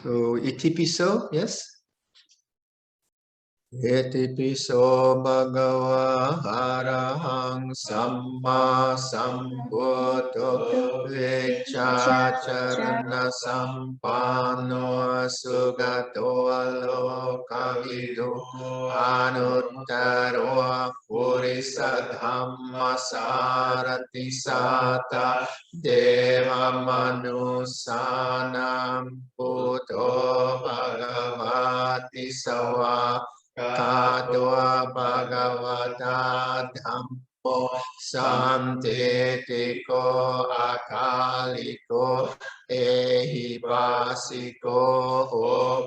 So itipiso, yes. Itipiso bhagava arahang samma sambuddho vicacharana sampanno sugato lokavidu anuttaro purisathamma sarati sata deva manusanam buddho bhagavati sawa Kadwa Bhagavata Dhammo Samtetiko Akaliko Ehipasiko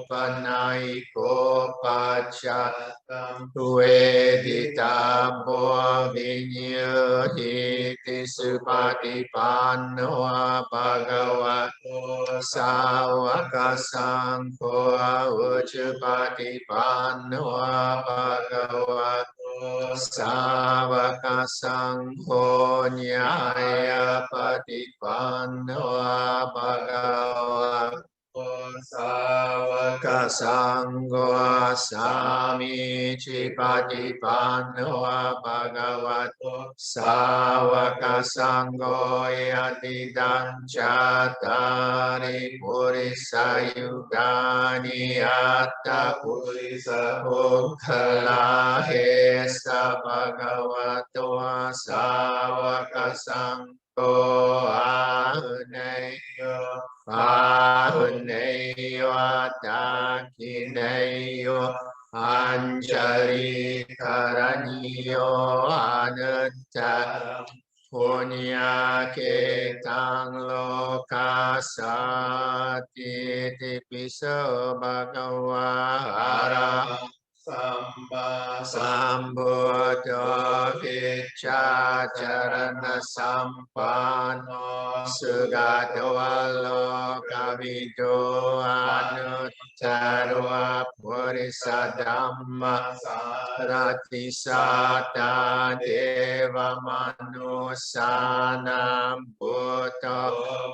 Opanaiko Pachatam Tuedita Boa Vinyahiti Supatipanno Bhagavato Sawaka Sangho Uchupatipanno Bhagavato Savaka Sangho Nyaya Patipanno Bhagavato Savaka Sangho Sami Chipatipanno Bhagavato Savaka Sangho Yatidam Chatari Purisa Yugani Atta Purisa Bhukkala Hesa Bhagavato Savaka Sangho Ahuneyo Ahuneyo Atakineyo Anjali Karaniyo Anuttara Punya Ketang Lokasati Tipiso Bhagavara Samba Sambuddho Vicacharana Sampano Sugato Lokavido Anuttaro Purisadhamma Sarati Sata Deva Manusanam Buddho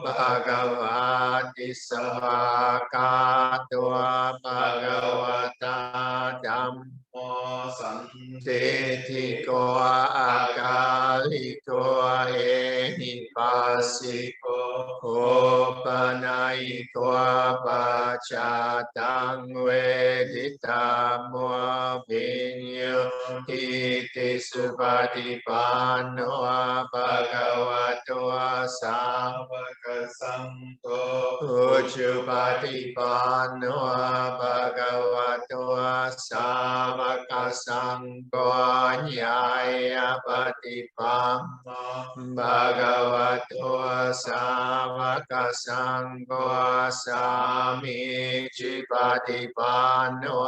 Bhagavati Savakato Bhagavata Dhammo Santetiko Akaliko Ehipasiko Opanaiko Pachatang Veditamo Vinyo Iti Supatipanno Bhagavato Savaka Sangho Uchupatipanno Bhagavato Savaka Sangho Nyaya Patipanno Bhagavato Savaka Sangho Sami Chipatipanno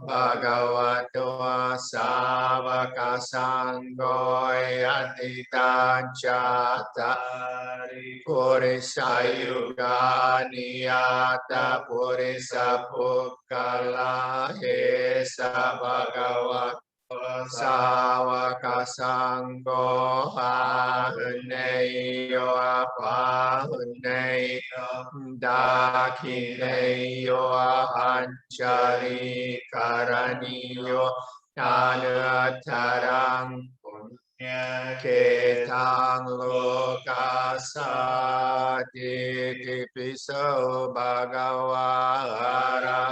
Bhagavato Savaka Sangho Yatita Chatari Purisa Yugani Ata Purisa Bhukkala Hesa Bhagavato Savaka Sangho Ahuneyo Apahuneyo Dakineyo Anjali Karaniyo Anuttarang Punya Ketang Lokasati Tipiso Bhagavara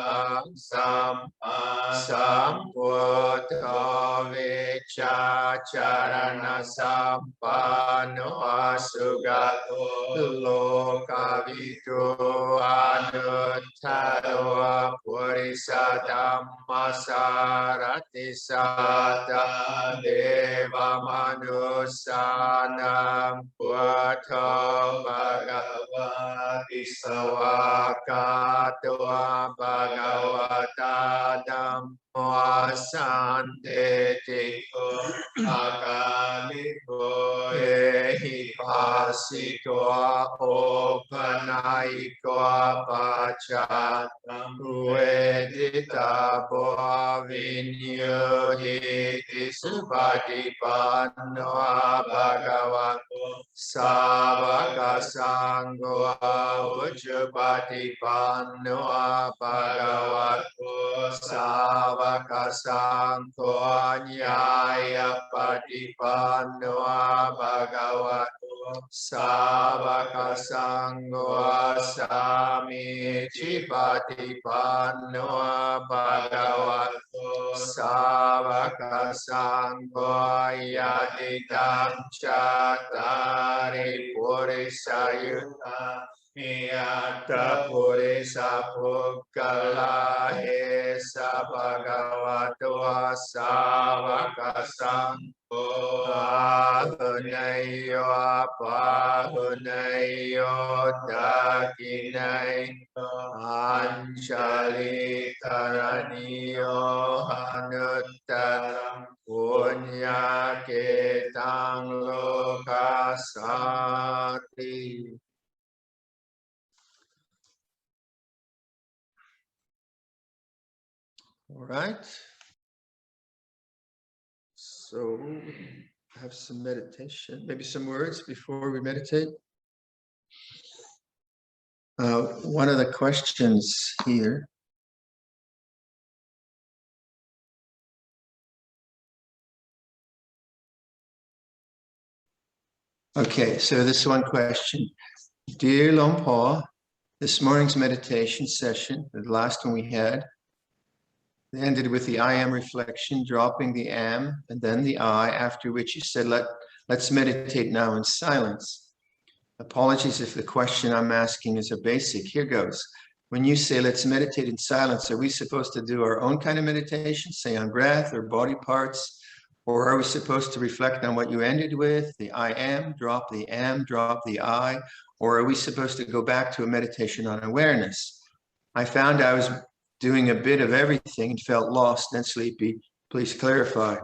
Sambuddho Vicacharana Sampano Sugato Lokavidu Anuttaro Purisadhamma Sarati Sata Deva Manusanam Buddho Bhagavati Savakato Bhagavata Dhammo Santetiko Akaliko ehi pasito opanaiko pachatam uedita boa vinyuhiti subhatipanno bhagavato Savaka Sangho Ujjapatipanno Bhagavato Savaka Sangho Nyaya Patipanno Bhagavato Savaka Sangho Sami Chipatipanno Bhagavato Savaka Sangho Yadidam Chatari Purisayuta Yata Purisa Pukkala Esa Bhagavato Savaka Sangho Ahunayo Apahunayo Dakinayo Anjali Taraniyo Hanuttaram Punya Ketang Lokasati. All right. So have some meditation, maybe some words before we meditate. One of the questions here. Okay, so this one question. Dear Luang Por, this morning's meditation session, the last one we had, ended with the I am reflection, dropping the am and then the I, after which you said, let's meditate now in silence. Apologies if the question I'm asking is a basic. Here goes. When you say, let's meditate in silence, are we supposed to do our own kind of meditation, say on breath or body parts? Or are we supposed to reflect on what you ended with, the I am, drop the I? Or are we supposed to go back to a meditation on awareness? I found I was doing a bit of everything and felt lost and sleepy. Please clarify.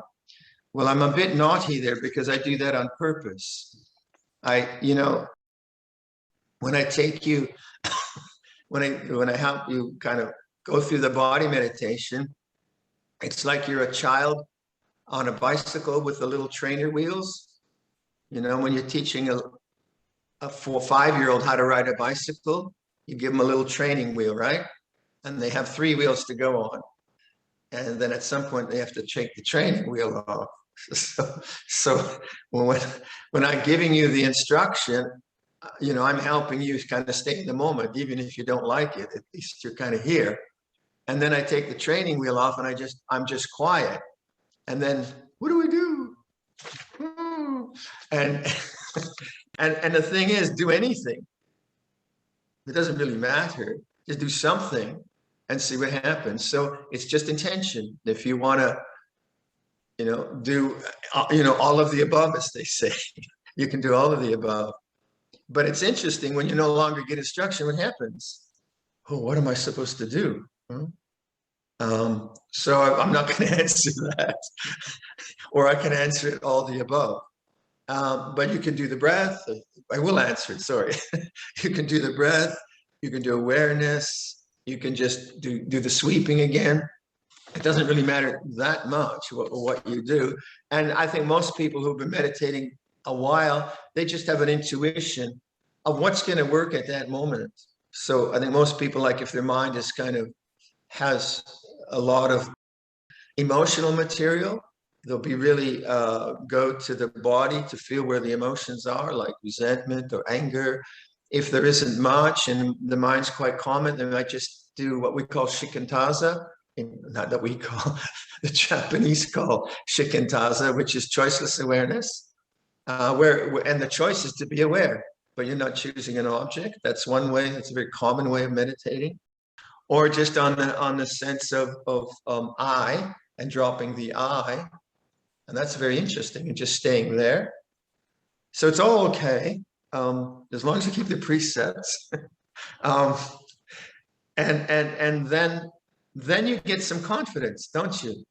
Well, I'm a bit naughty there because I do that on purpose. When I take you, when I help you kind of go through the body meditation, it's like you're a child on a bicycle with the little trainer wheels. You know, when you're teaching a 4 or 5-year-old how to ride a bicycle, you give them a little training wheel, right? And they have 3 wheels to go on. And then at some point they have to take the training wheel off. So when I'm giving you the instruction, I'm helping you kind of stay in the moment, even if you don't like it, at least you're kind of here. And then I take the training wheel off and I'm just quiet. And then what do we do? And the thing is, do anything. It doesn't really matter. Just do something and see what happens. So it's just intention. If you want to, do, all of the above, as they say, you can do all of the above. But it's interesting when you no longer get instruction, what happens? Oh, what am I supposed to do? So I'm not going to answer that, or I can answer it all the above. But you can do the breath. I will answer it, sorry. You can do the breath. You can do awareness. You can just do the sweeping again. It doesn't really matter that much what you do. And I think most people who've been meditating a while, they just have an intuition of what's going to work at that moment. So I think most people, like if their mind is has a lot of emotional material, they'll be really go to the body to feel where the emotions are, like resentment or anger. If there isn't much and the mind's quite calm, they might just do what we call shikantaza. Not that we call, the Japanese call shikantaza, which is choiceless awareness, and the choice is to be aware, but you're not choosing an object. That's one way. That's a very common way of meditating. Or just on the sense of I and dropping the I, and that's very interesting, and just staying there. So it's all okay, as long as you keep the precepts, and then you get some confidence, don't you?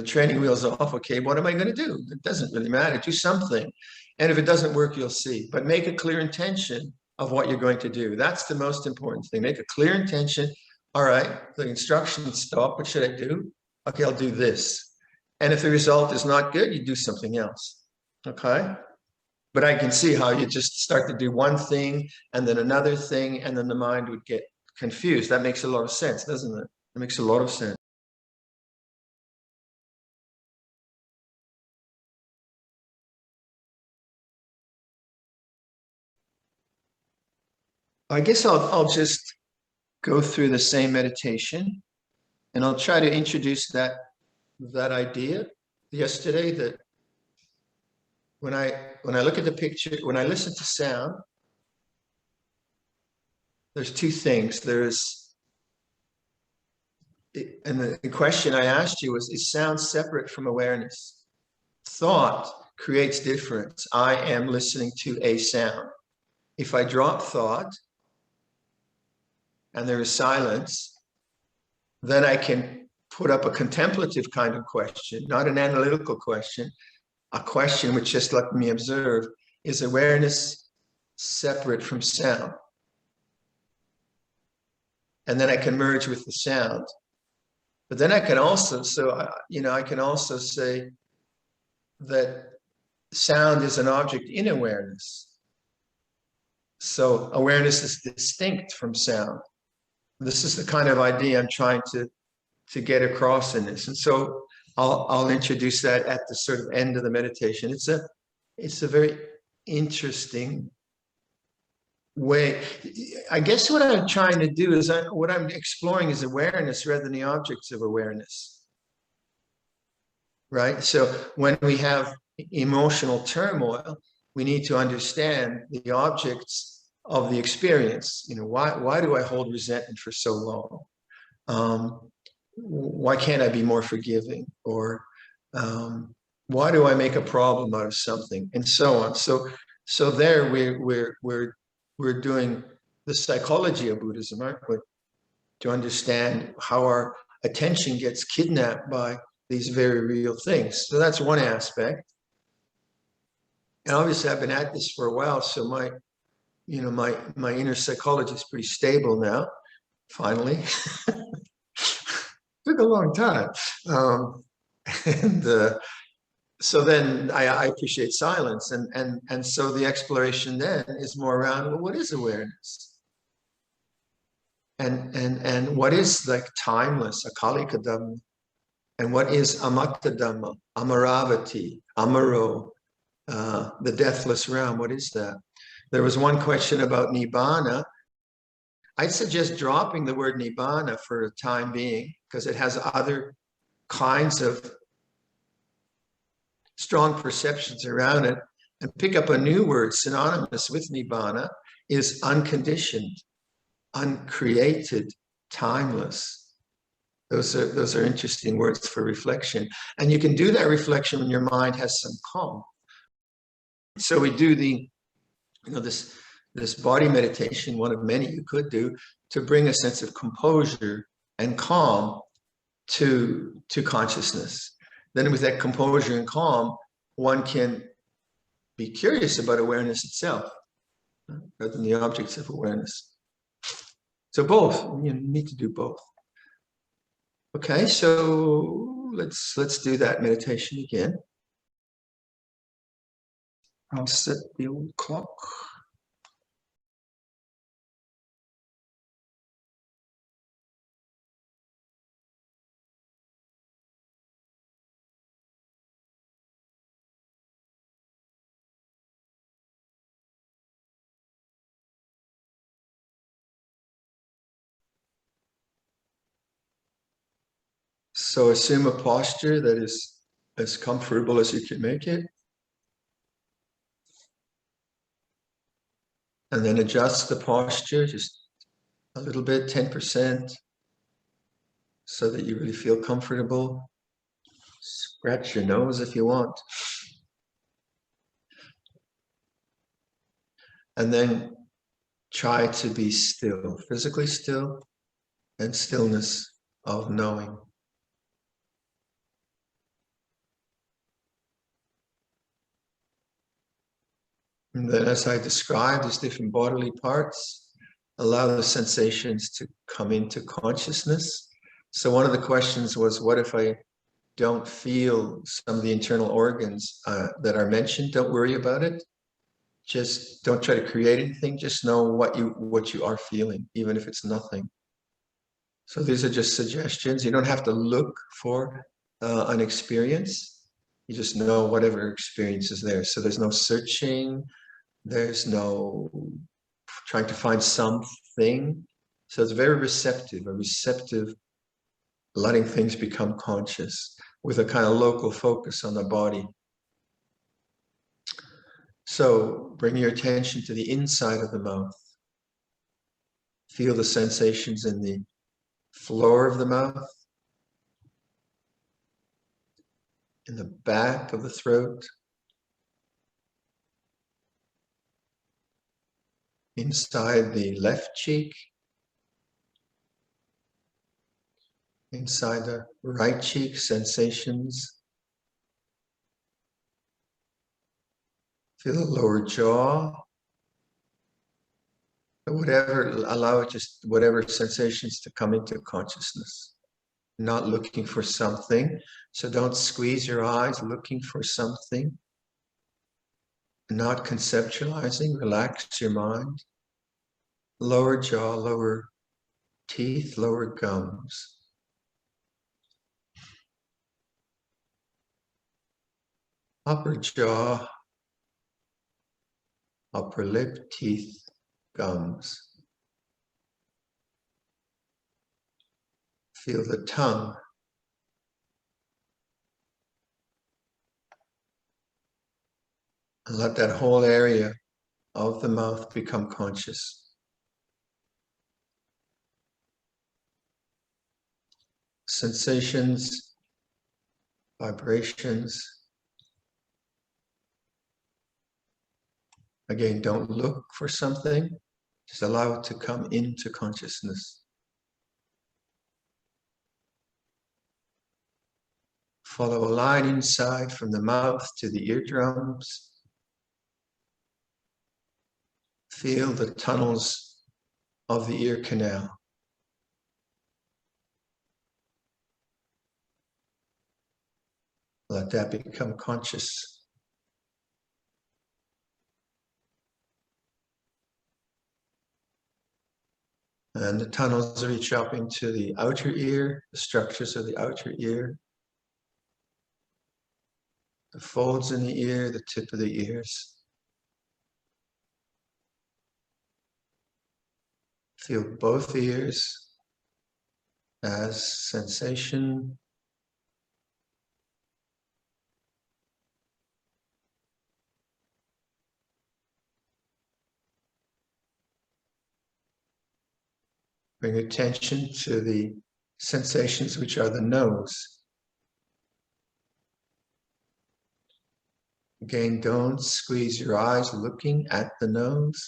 training wheels off. Okay, what am I going to do? It doesn't really matter. Do something. And if it doesn't work, you'll see. But make a clear intention of what you're going to do. That's the most important thing. Make a clear intention. All right, the instructions stop. What should I do? Okay, I'll do this. And if the result is not good, you do something else. Okay? But I can see how you just start to do one thing and then another thing, and then the mind would get confused. That makes a lot of sense, doesn't it? It makes a lot of sense. I guess I'll just go through the same meditation, and I'll try to introduce that idea yesterday, that when I look at the picture, when I listen to sound, there's two things. And the question I asked you was, is sound separate from awareness? Thought creates difference. I am listening to a sound. If I drop thought and there is silence, then I can put up a contemplative kind of question, not an analytical question, a question which just let me observe. Is awareness separate from sound? And then I can merge with the sound. But then I can also, I can also say that sound is an object in awareness. So awareness is distinct from sound. This is the kind of idea I'm trying to get across in this. And so I'll introduce that at the sort of end of the meditation. It's a very interesting way. I guess what I'm trying to do is what I'm exploring is awareness rather than the objects of awareness. Right? So when we have emotional turmoil, we need to understand the objects of the experience. Why do I hold resentment for so long? Why can't I be more forgiving? Or why do I make a problem out of something? And so on. So there we're doing the psychology of Buddhism, aren't we? To understand how our attention gets kidnapped by these very real things. So that's one aspect. And obviously I've been at this for a while, so my inner psychology is pretty stable now, finally. Took a long time. So then I appreciate silence. And so the exploration then is more around, well, what is awareness? And what is like timeless, akalika dhamma? And what is amatta dhamma, amaravati, amaro, the deathless realm? What is that? There was one question about nibbana. I'd suggest dropping the word nibbana for the time being, because it has other kinds of strong perceptions around it, and pick up a new word synonymous with nibbana, is unconditioned, uncreated, timeless. Those are interesting words for reflection. And you can do that reflection when your mind has some calm. So we do this body meditation, one of many you could do, to bring a sense of composure and calm to consciousness. Then with that composure and calm, one can be curious about awareness itself, rather than the objects of awareness. So both, you need to do both. Okay, so let's do that meditation again. I'll set the old clock. So assume a posture that is as comfortable as you can make it. And then adjust the posture just a little bit, 10%, so that you really feel comfortable. Scratch your nose if you want. And then try to be still, physically still, and stillness of knowing. And then as I describe these different bodily parts, allow the sensations to come into consciousness. So one of the questions was, what if I don't feel some of the internal organs that are mentioned? Don't worry about it. Just don't try to create anything. Just know what you are feeling, even if it's nothing. So these are just suggestions. You don't have to look for an experience. You just know whatever experience is there. So there's no searching. There's no trying to find something. So it's very receptive, a receptive, letting things become conscious with a kind of local focus on the body. So bring your attention to the inside of the mouth. Feel the sensations in the floor of the mouth, in the back of the throat, inside the left cheek, inside the right cheek, sensations. Feel the lower jaw. Whatever, allow it, just whatever sensations to come into consciousness. Not looking for something. So don't squeeze your eyes looking for something. Not conceptualizing, relax your mind. Lower jaw, lower teeth, lower gums. Upper jaw, upper lip, teeth, gums. Feel the tongue. And let that whole area of the mouth become conscious. Sensations, vibrations. Again, don't look for something. Just allow it to come into consciousness. Follow a line inside from the mouth to the eardrums. Feel the tunnels of the ear canal. Let that become conscious. And the tunnels reach up into the outer ear, the structures of the outer ear, the folds in the ear, the tip of the ears. Feel both ears as sensation. Bring attention to the sensations which are the nose. Again, don't squeeze your eyes looking at the nose.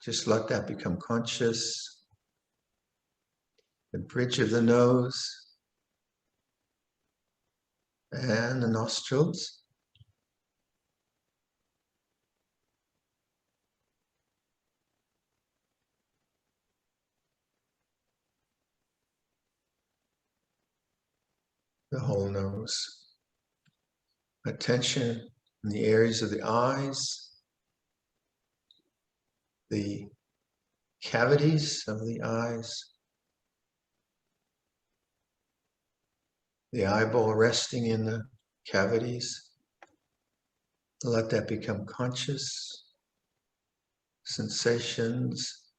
Just let that become conscious. The bridge of the nose and the nostrils. The whole nose. Attention in the areas of the eyes, the cavities of the eyes, the eyeball resting in the cavities. Let that become conscious. Sensations,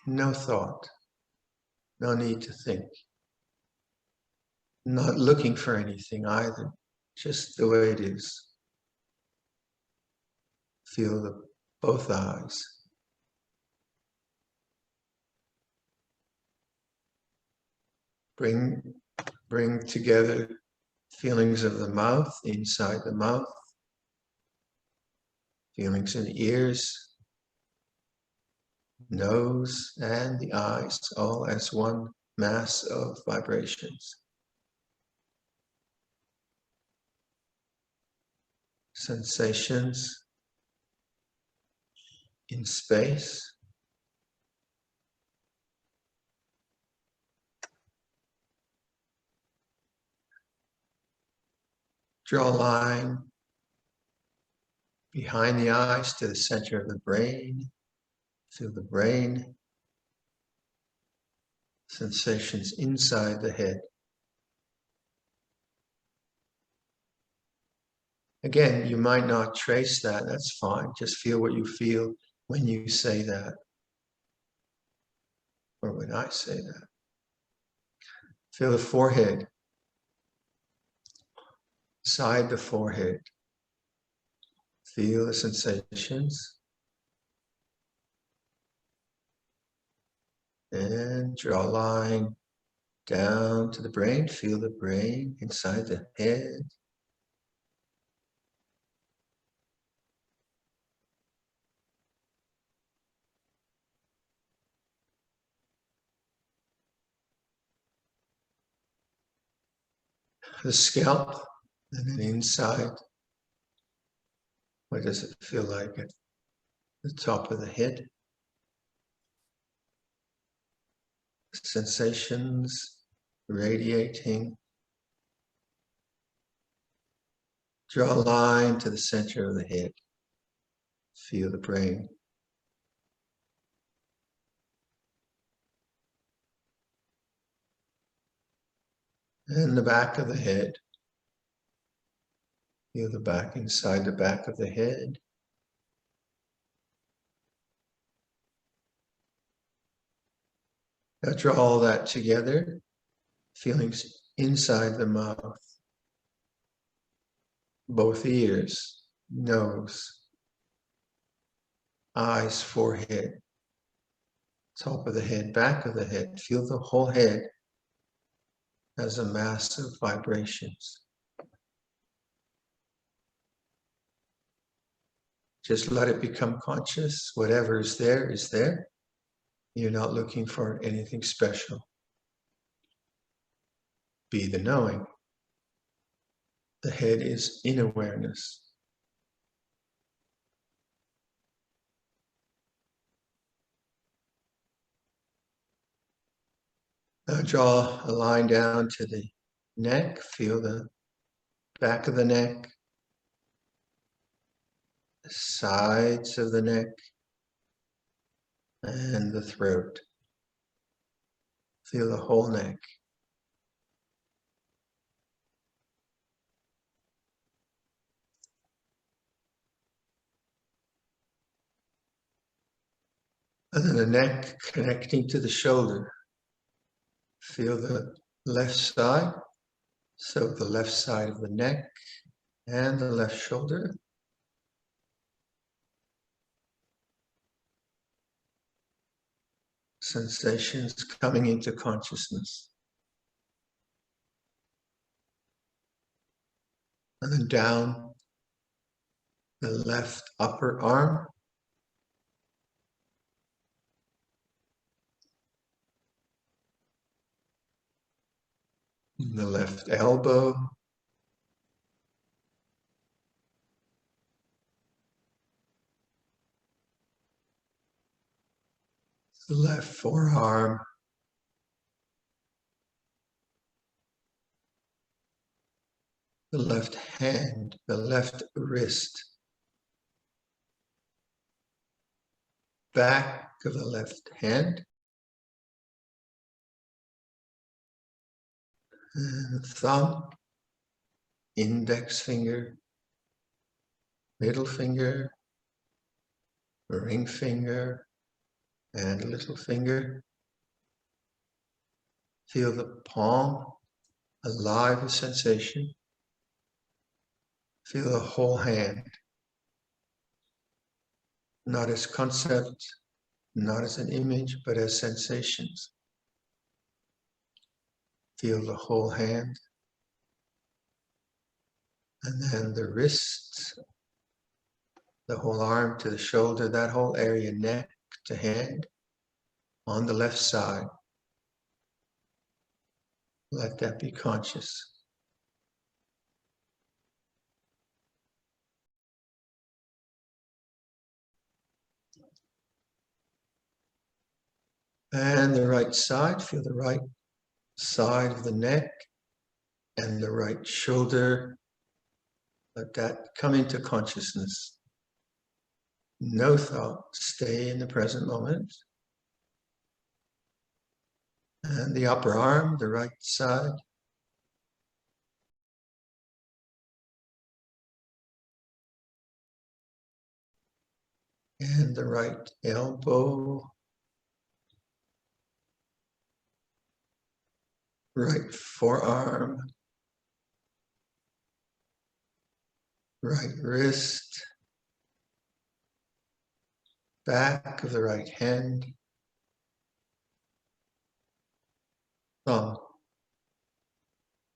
no thought, no need to think. Not looking for anything either, just the way it is. Feel both eyes. Bring together feelings of the mouth, inside the mouth, feelings in the ears, nose, and the eyes, all as one mass of vibrations. Sensations, in space. Draw a line behind the eyes to the center of the brain. Feel the brain. Sensations inside the head. Again, you might not trace that, that's fine. Just feel what you feel when you say that, or when I say that. Feel the forehead, inside the forehead. Feel the sensations. And draw a line down to the brain. Feel the brain inside the head. The scalp, and then inside. What does it feel like at the top of the head? Sensations radiating. Draw a line to the center of the head. Feel the brain. And the back of the head. Feel the back inside the back of the head. Now draw all that together. Feelings inside the mouth. Both ears, nose, eyes, forehead, top of the head, back of the head. Feel the whole head as a mass of vibrations. Just let it become conscious. Whatever is there is there. You're not looking for anything special. Be the knowing. The head is in awareness. Now draw a line down to the neck. Feel the back of the neck, the sides of the neck, and the throat. Feel the whole neck. And then the neck connecting to the shoulder. Feel the left side. So the left side of the neck and the left shoulder. Sensations coming into consciousness. And then down the left upper arm. The left elbow. The left forearm. The left hand, the left wrist. Back of the left hand. And thumb, index finger, middle finger, ring finger, and little finger. Feel the palm alive with sensation. Feel the whole hand, not as concept, not as an image, but as sensations. Feel the whole hand. And then the wrist, the whole arm to the shoulder, that whole area, neck to hand, on the left side. Let that be conscious. And the right side, feel the right side of the neck and the right shoulder. Let that come into consciousness. No thought, stay in the present moment. And the upper arm, the right side. And the right elbow. Right forearm. Right wrist. Back of the right hand. Thumb.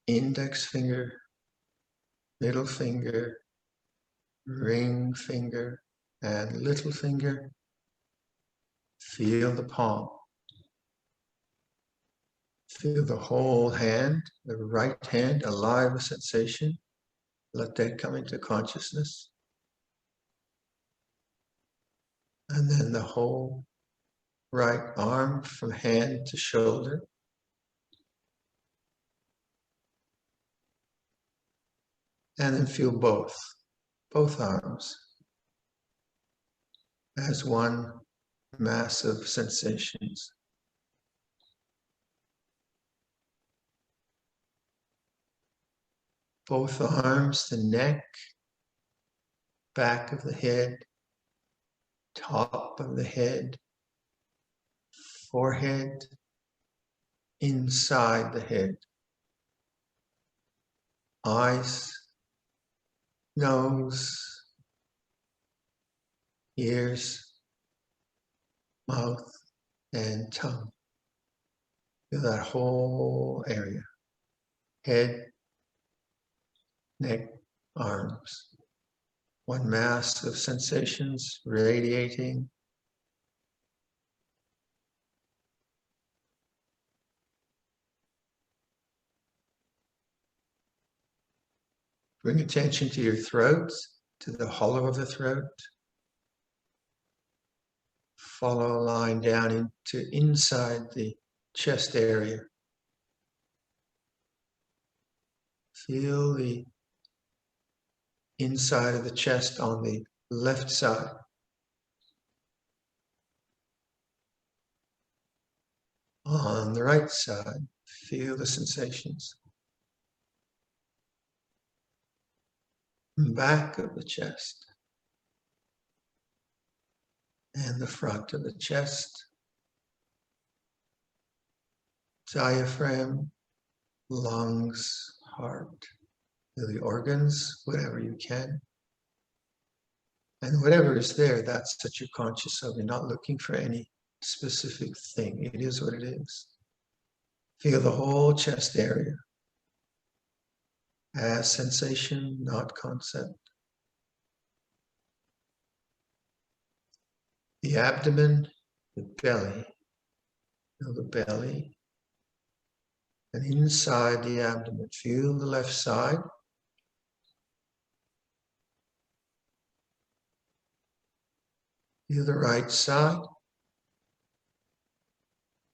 Index finger. Middle finger. Ring finger. And little finger. Feel the palm. Feel the whole hand, the right hand, alive with sensation. Let that come into consciousness. And then the whole right arm from hand to shoulder. And then feel both arms as one mass of sensations. Both arms, the neck, back of the head, top of the head, forehead, inside the head, eyes, nose, ears, mouth, and tongue. Feel that whole area. Head, neck, arms. One mass of sensations radiating. Bring attention to your throat, to the hollow of the throat. Follow a line down into inside the chest area. Feel the inside of the chest on the left side. On the right side, feel the sensations. Back of the chest. And the front of the chest. Diaphragm, lungs, heart. Feel the organs, whatever you can. And whatever is there, that's what you're conscious of. You're not looking for any specific thing. It is what it is. Feel the whole chest area as sensation, not concept. The abdomen, the belly. Feel the belly. And inside the abdomen, feel the left side. Feel the right side.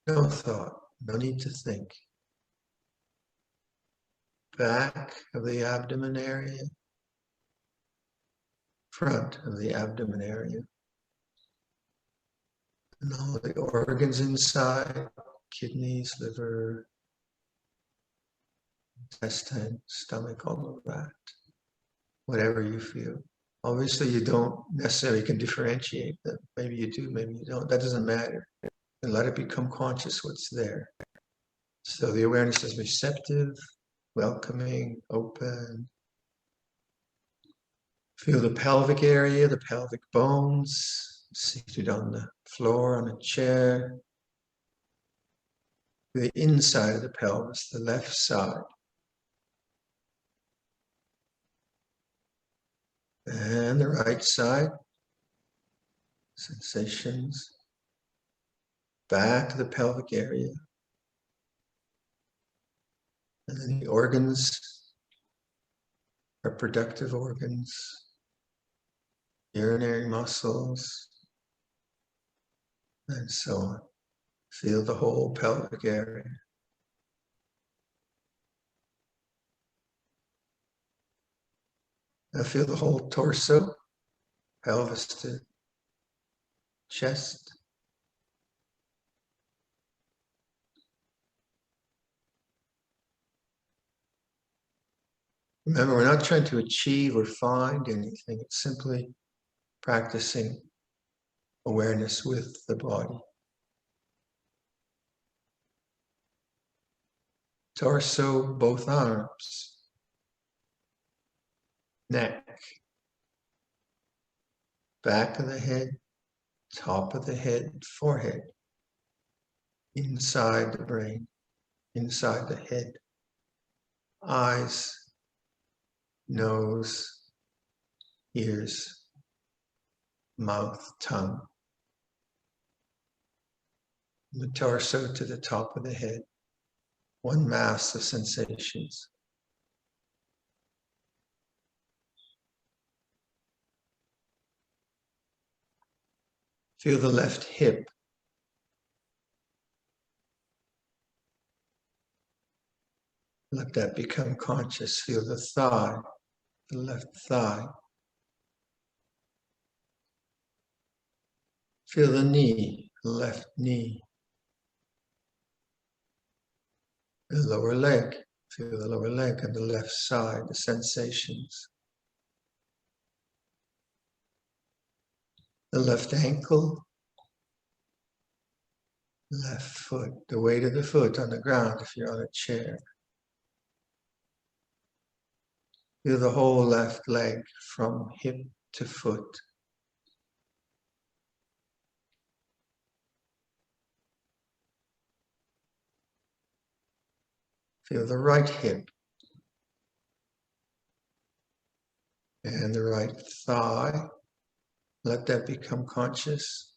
No thought, no need to think. Back of the abdomen area. Front of the abdomen area. And all the organs inside, kidneys, liver, intestine, stomach, all of that. Whatever you feel. Obviously, you don't necessarily can differentiate them. Maybe you do, maybe you don't. That doesn't matter. And let it become conscious what's there. So the awareness is receptive, welcoming, open. Feel the pelvic area, the pelvic bones, seated on the floor, on a chair. The inside of the pelvis, the left side. And the right side. Sensations. Back of the pelvic area. And then the organs, reproductive organs, urinary muscles, and so on. Feel the whole pelvic area. Now feel the whole torso, pelvis to chest. Remember, we're not trying to achieve or find anything. It's simply practicing awareness with the body. Torso, both arms, neck, back of the head, top of the head, forehead, inside the brain, inside the head, eyes, nose, ears, mouth, tongue. The torso to the top of the head, one mass of sensations. Feel the left hip. Let that become conscious. Feel the thigh, the left thigh. Feel the knee, the left knee. The lower leg. Feel the lower leg on the left side, the sensations. The left ankle, left foot, the weight of the foot on the ground if you're on a chair. Feel the whole left leg from hip to foot. Feel the right hip and the right thigh. Let that become conscious.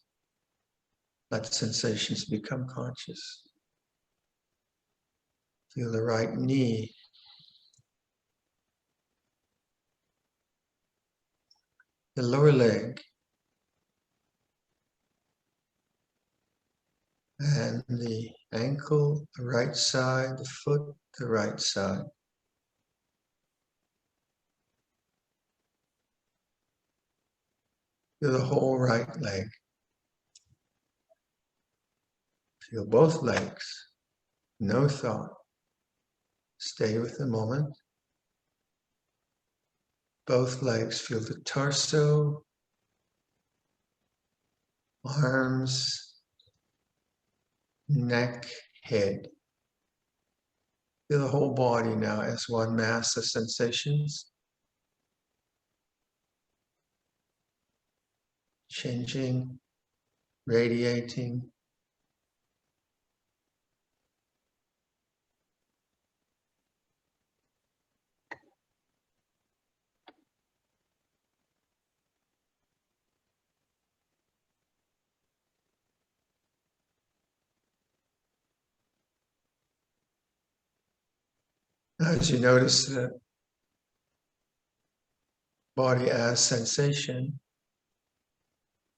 Let sensations become conscious. Feel the right knee. The lower leg. And the ankle, the right side, the foot, the right side. Feel the whole right leg. Feel both legs. No thought. Stay with the moment. Both legs. Feel the torso, arms, neck, head. Feel the whole body now as one mass of sensations. Changing, radiating. As you notice the body as sensation,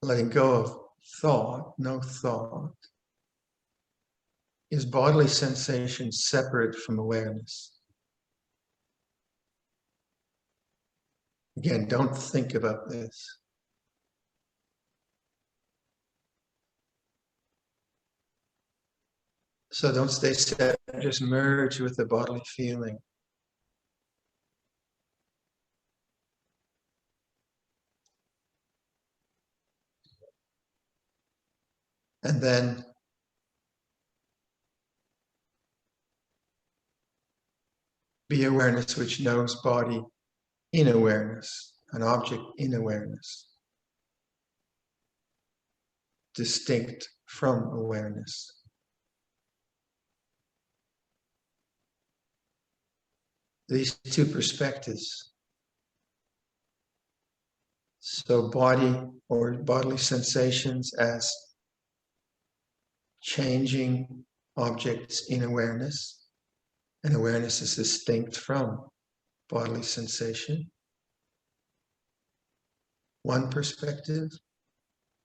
letting go of thought, no thought, is bodily sensation separate from awareness? Again, don't think about this. So don't stay set, just merge with the bodily feeling. And then be awareness which knows body in awareness, an object in awareness, distinct from awareness. These two perspectives. So body or bodily sensations as changing objects in awareness, and awareness is distinct from bodily sensation. One perspective.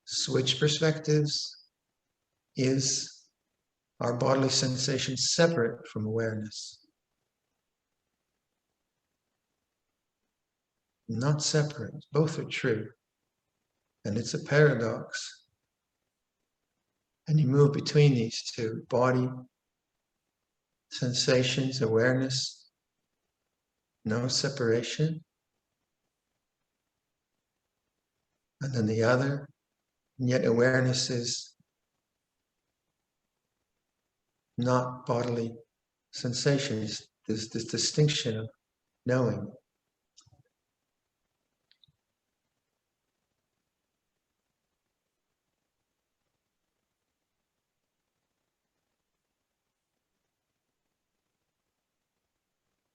Switch perspectives is Are bodily sensations separate from awareness? Not separate. Both are true. And it's a paradox. And you move between these two, body, sensations, awareness, no separation. And then the other, and yet awareness is not bodily sensations. There's this distinction of knowing.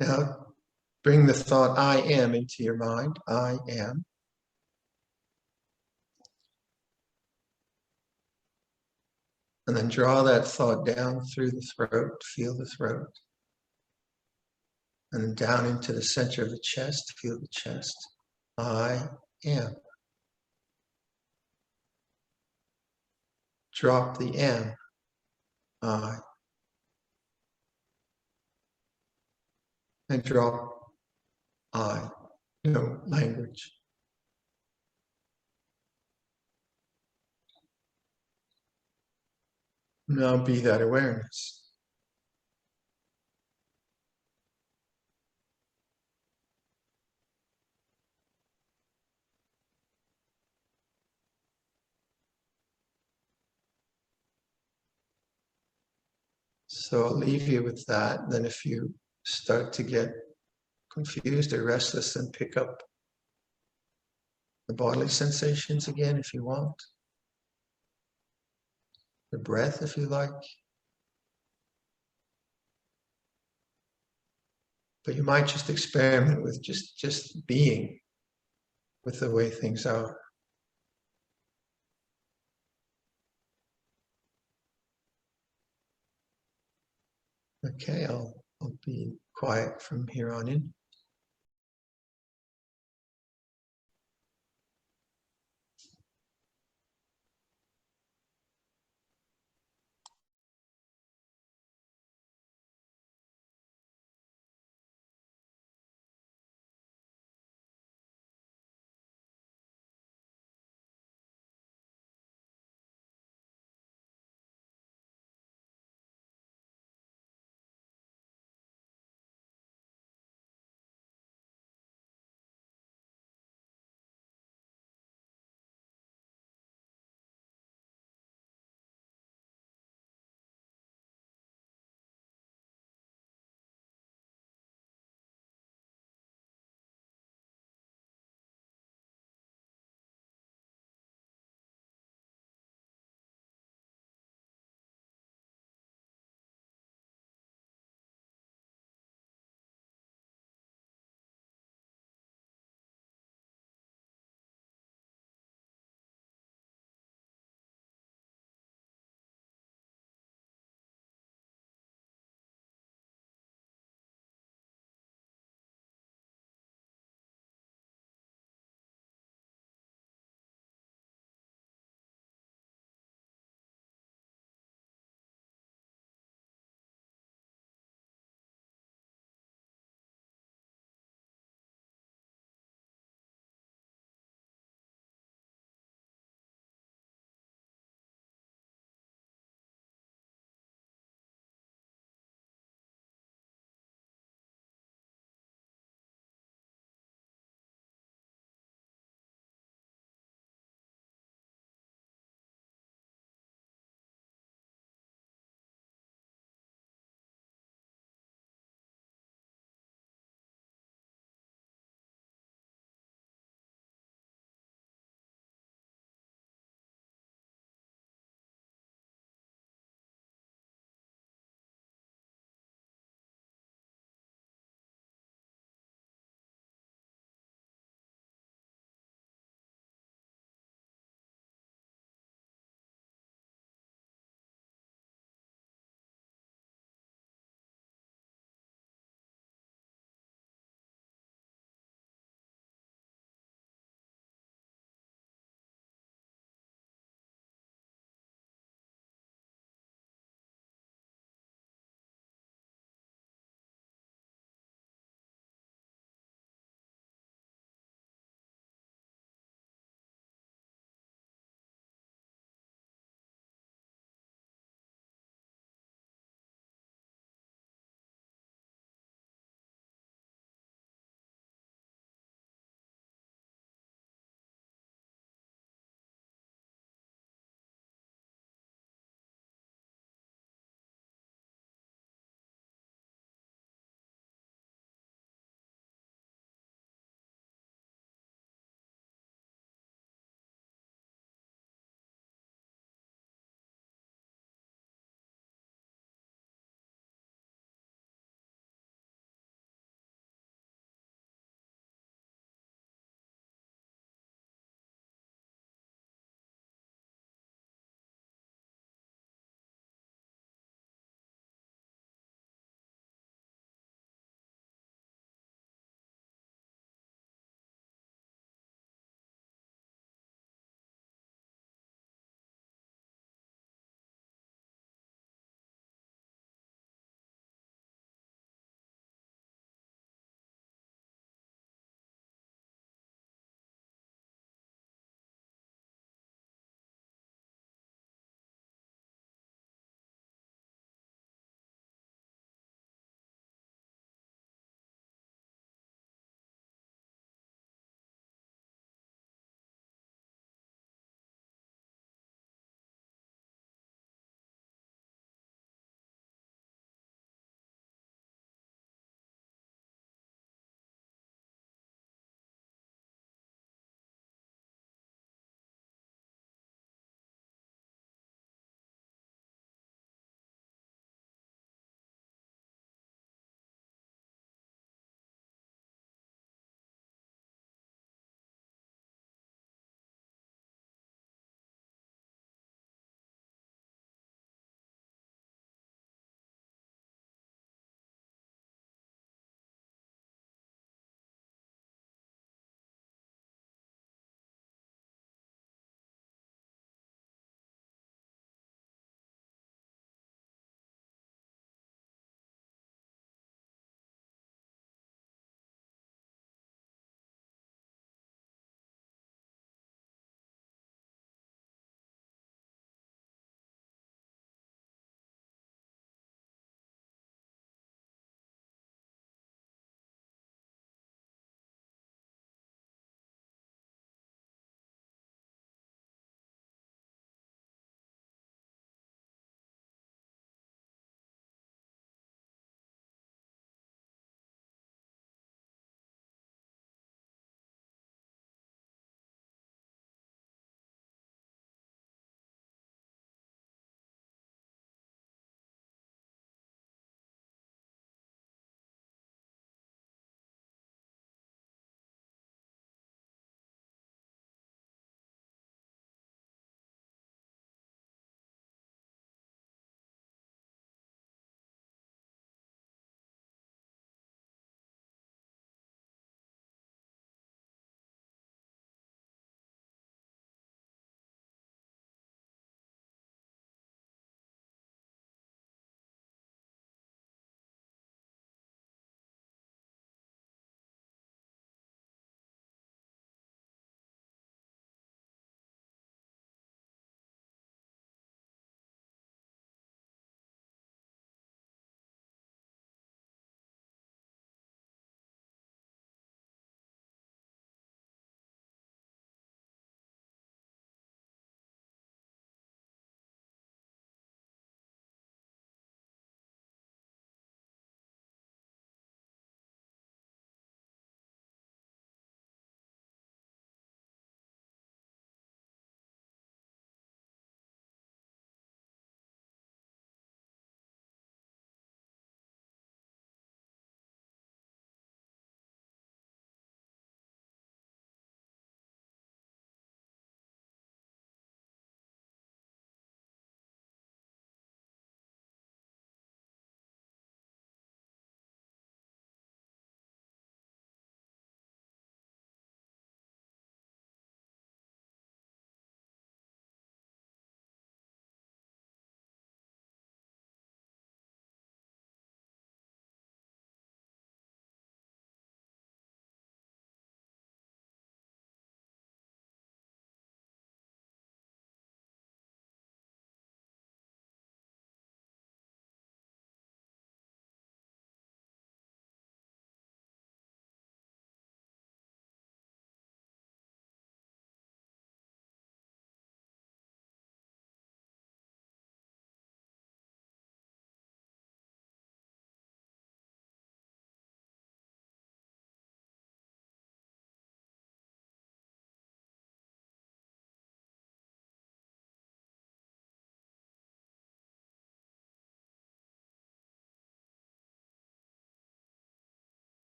Now, bring the thought, I am, into your mind. I am. And then draw that thought down through the throat, feel the throat. And then down into the center of the chest, feel the chest. I am. Drop the am. I. And drop I. No language. Now be that awareness. So I'll leave you with that. Then if you start to get confused or restless, then pick up the bodily sensations again if you want. The breath if you like. But you might just experiment with just being with the way things are. Okay, I'll be quiet from here on in.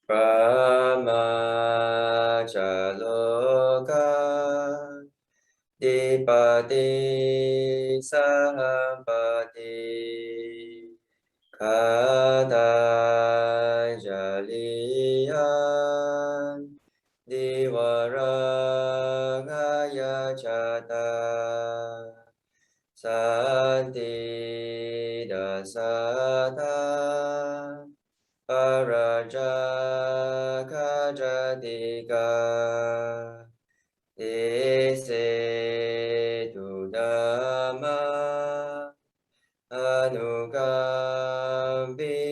Brahma Jaloka Dipati Sahampati Kata Jaliyan Divaragaya Chata Santi Dasata Parajaka Jadika Ese Dudama Anugambi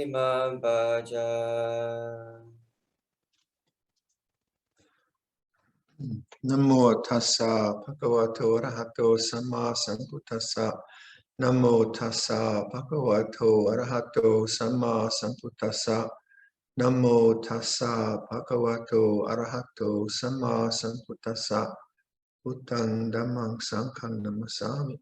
Mampaja. Namo tassa bhagavato arahato samma sambuddhassa. Namo tassa bhagavato arahato samma sambuddhassa. Namo tassa bhagavato arahato samma sambuddhassa. Buddhang dhammang sanghang namasami.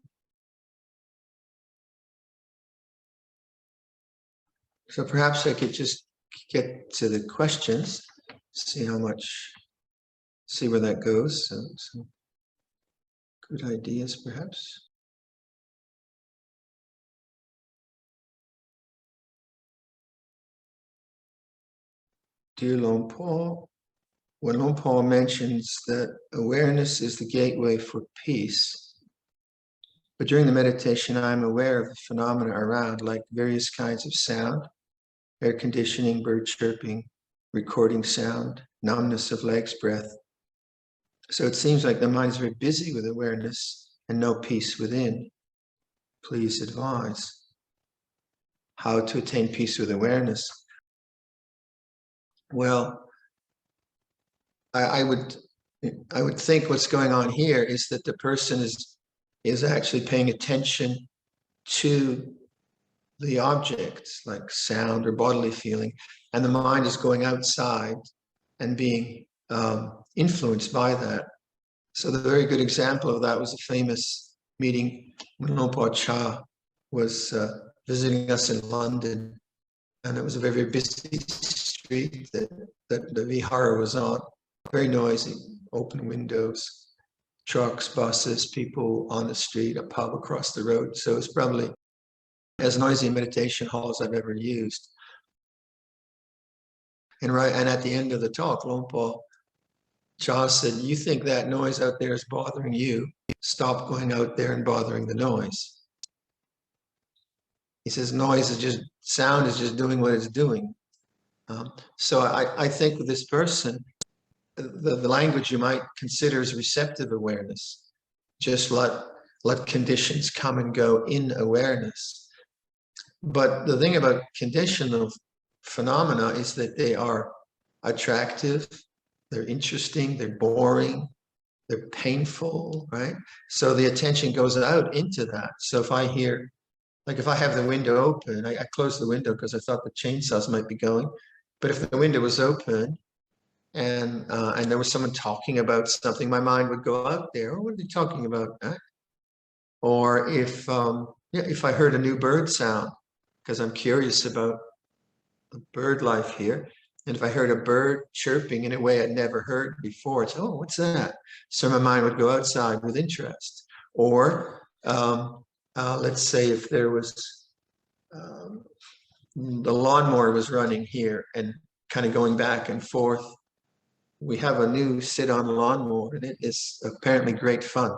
So perhaps I could just get to the questions, see where that goes. Some good ideas, perhaps. Dear Luang Por, when Luang Por mentions that awareness is the gateway for peace, but during the meditation I'm aware of the phenomena around, like various kinds of sound, air conditioning, bird chirping, recording sound, numbness of legs, breath. So it seems like the mind is very busy with awareness and no peace within. Please advise how to attain peace with awareness. Well, I would think what's going on here is that the person is actually paying attention to the objects like sound or bodily feeling, and the mind is going outside and being influenced by that. So the very good example of that was a famous meeting when Luang Por Cha was visiting us in London, and it was a very, very busy street that the vihara was on, very noisy, open windows, trucks, buses, people on the street, a pub across the road. So it's probably as noisy a meditation hall as I've ever used. And at the end of the talk, Luang Por Cha said, "You think that noise out there is bothering you? Stop going out there and bothering the noise." He says, sound is just doing what it's doing. So I think with this person, the language you might consider is receptive awareness. Just let conditions come and go in awareness. But the thing about conditional phenomena is that they are attractive, they're interesting, they're boring, they're painful, right? So the attention goes out into that. So if I hear, like if I have the window open, I closed the window because I thought the chainsaws might be going. But if the window was open and there was someone talking about something, my mind would go out there. Oh, what are they talking about? Huh? Or if I heard a new bird sound, because I'm curious about the bird life here, and if I heard a bird chirping in a way I'd never heard before, it's, oh, what's that? So my mind would go outside with interest. Or let's say if there was the lawnmower was running here and kind of going back and forth. We have a new sit-on lawnmower, and it is apparently great fun.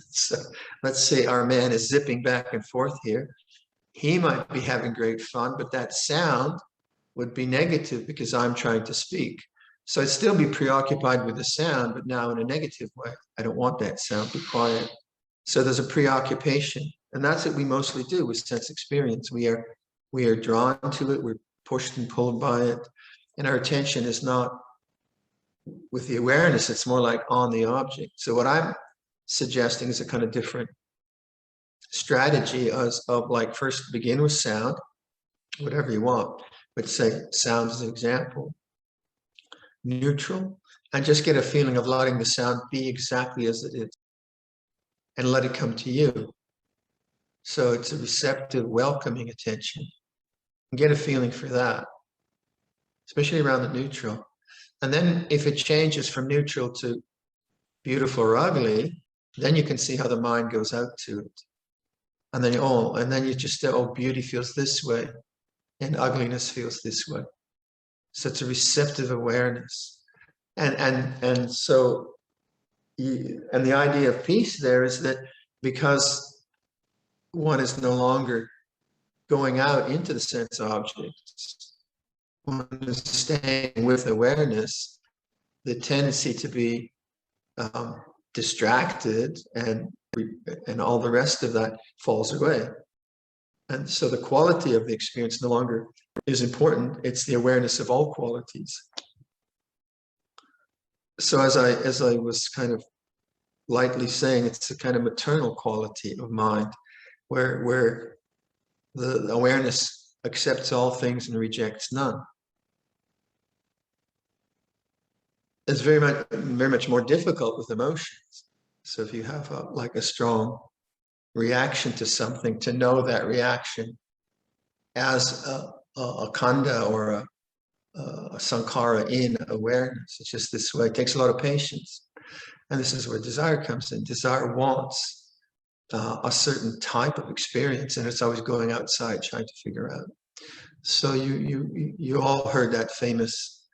So let's say our man is zipping back and forth here. He might be having great fun, but that sound would be negative because I'm trying to speak. So I'd still be preoccupied with the sound, but now in a negative way. I don't want that sound, be quiet. So there's a preoccupation, and that's what we mostly do with sense experience. We are drawn to it, we're pushed and pulled by it, and our attention is not with the awareness, it's more like on the object. So what I'm suggesting is a kind of different strategy of like first begin with sound, whatever you want, but say sound as an example, neutral, and just get a feeling of letting the sound be exactly as it is and let it come to you. So it's a receptive, welcoming attention. And get a feeling for that. especially around the neutral. And then if it changes from neutral to beautiful or ugly, then you can see how the mind goes out to it. And then you just, oh, beauty feels this way and ugliness feels this way. So it's a receptive awareness. And so, and the idea of peace there is that because one is no longer going out into the sense objects, one is staying with awareness, the tendency to be distracted and all the rest of that falls away. And so the quality of the experience no longer is important. It's the awareness of all qualities. So as I was kind of lightly saying, it's a kind of maternal quality of mind where the awareness accepts all things and rejects none. It's very much more difficult with emotions. So if you have like a strong reaction to something, to know that reaction as a khandha or a sankhara in awareness. It's just this way. It takes a lot of patience. And this is where desire comes in. Desire wants a certain type of experience, and it's always going outside trying to figure out. So you all heard that famous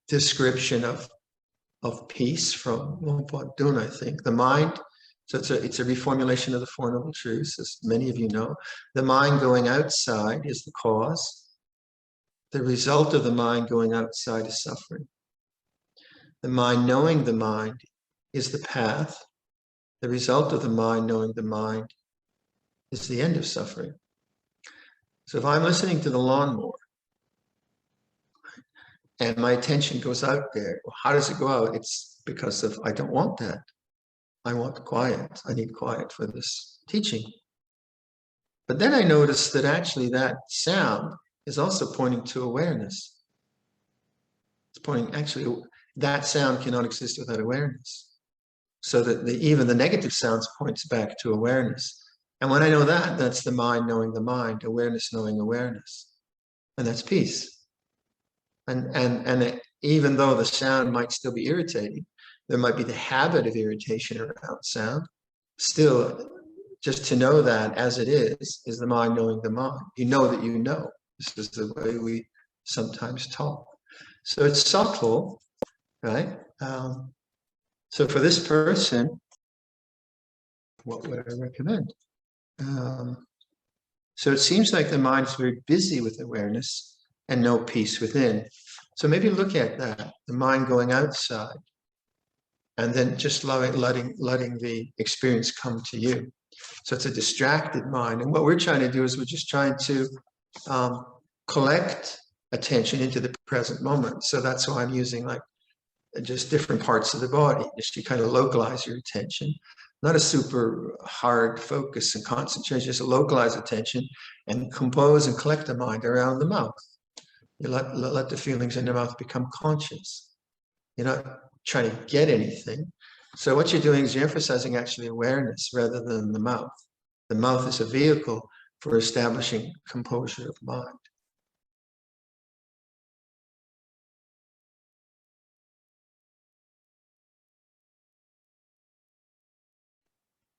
description of peace from Luang Por, I think. The mind, so it's a reformulation of the Four Noble Truths, as many of you know. The mind going outside is the cause. The result of the mind going outside is suffering. The mind knowing the mind is the path. The result of the mind knowing the mind is the end of suffering. So if I'm listening to the lawnmower and my attention goes out there, well, how does it go out? It's because of I don't want that. I want quiet. I need quiet for this teaching. But then I noticed that actually that sound is also pointing to awareness. It's pointing, actually, that sound cannot exist without awareness. So that even the negative sounds points back to awareness. And when I know that, that's the mind knowing the mind, awareness knowing awareness. And that's peace. And even though the sound might still be irritating, there might be the habit of irritation around sound, still, just to know that as it is the mind knowing the mind. You know that you know. This is the way we sometimes talk. So it's subtle, right? So for this person, what would I recommend? So it seems like the mind is very busy with awareness and no peace within. So maybe look at that, the mind going outside, and then just letting the experience come to you. So it's a distracted mind. And what we're trying to do is we're just trying to collect attention into the present moment. So that's why I'm using like just different parts of the body, just to kind of localize your attention. Not a super hard focus and concentration, just a localized attention and compose and collect the mind around the mouth. You let the feelings in the mouth become conscious. You're not trying to get anything. So what you're doing is you're emphasizing actually awareness rather than the mouth. The mouth is a vehicle for establishing composure of mind.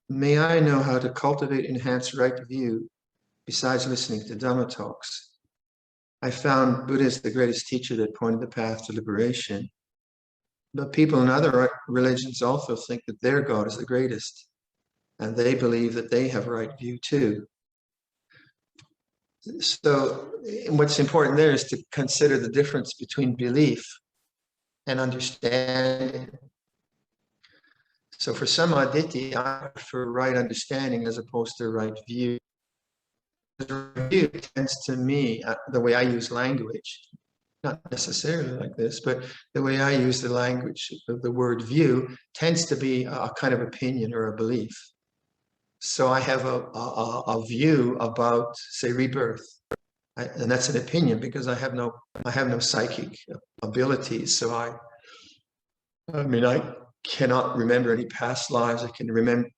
May I know how to cultivate enhanced right view besides listening to Dhamma talks? I found Buddha is the greatest teacher that pointed the path to liberation. But people in other religions also think that their God is the greatest. And they believe that they have right view too. So what's important there is to consider the difference between belief and understanding. So for samadhi, I prefer right understanding as opposed to right view. Right view tends to me, the way I use language, not necessarily like this, but the way I use the language of the word view tends to be a kind of opinion or a belief. So I have a view about, say, rebirth. And that's an opinion because I have no psychic abilities. So I cannot remember any past lives. I can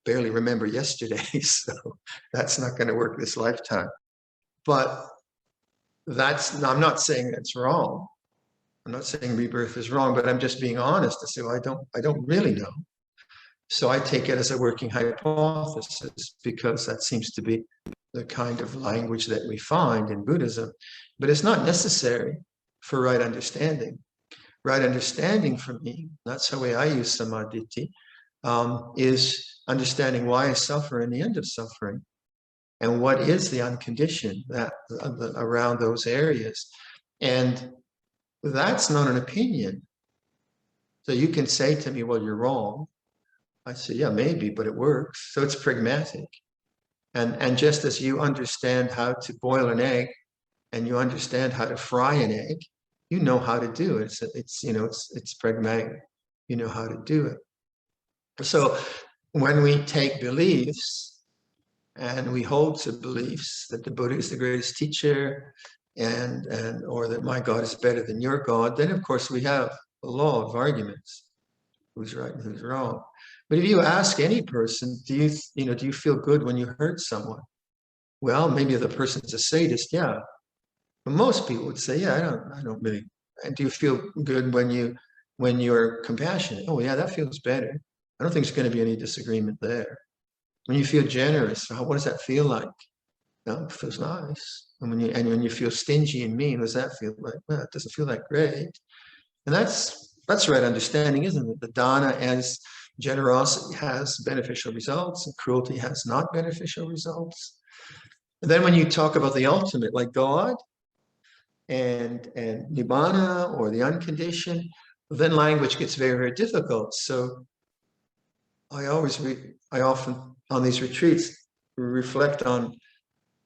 barely remember yesterday. So that's not going to work this lifetime. But I'm not saying that's wrong. I'm not saying rebirth is wrong, but I'm just being honest to say, well, I don't really know. So I take it as a working hypothesis because that seems to be the kind of language that we find in Buddhism. But it's not necessary for right understanding. Right understanding for me, that's the way I use samadhi, is understanding why I suffer and the end of suffering. And what is the unconditioned that around those areas. And that's not an opinion. So you can say to me, well, you're wrong. I say, yeah, maybe, but it works. So it's pragmatic. And just as you understand how to boil an egg and you understand how to fry an egg, you know how to do it. It's pragmatic. You know how to do it. So when we take beliefs and we hold to beliefs that the Buddha is the greatest teacher and or that my God is better than your God, then of course we have a law of arguments. Who's right and who's wrong. But if you ask any person, do you feel good when you hurt someone? Well, maybe the person's a sadist, yeah. But most people would say, yeah, I don't really. And do you feel good when you're compassionate? Oh, yeah, that feels better. I don't think there's going to be any disagreement there. When you feel generous, what does that feel like? No, it feels nice. And when you feel stingy and mean, what does that feel like? Well, it doesn't feel that great. And that's right understanding, isn't it? The dana as generosity has beneficial results and cruelty has not beneficial results. And then when you talk about the ultimate, like God and nibbana or the unconditioned, then language gets very, very difficult. So I often on these retreats reflect on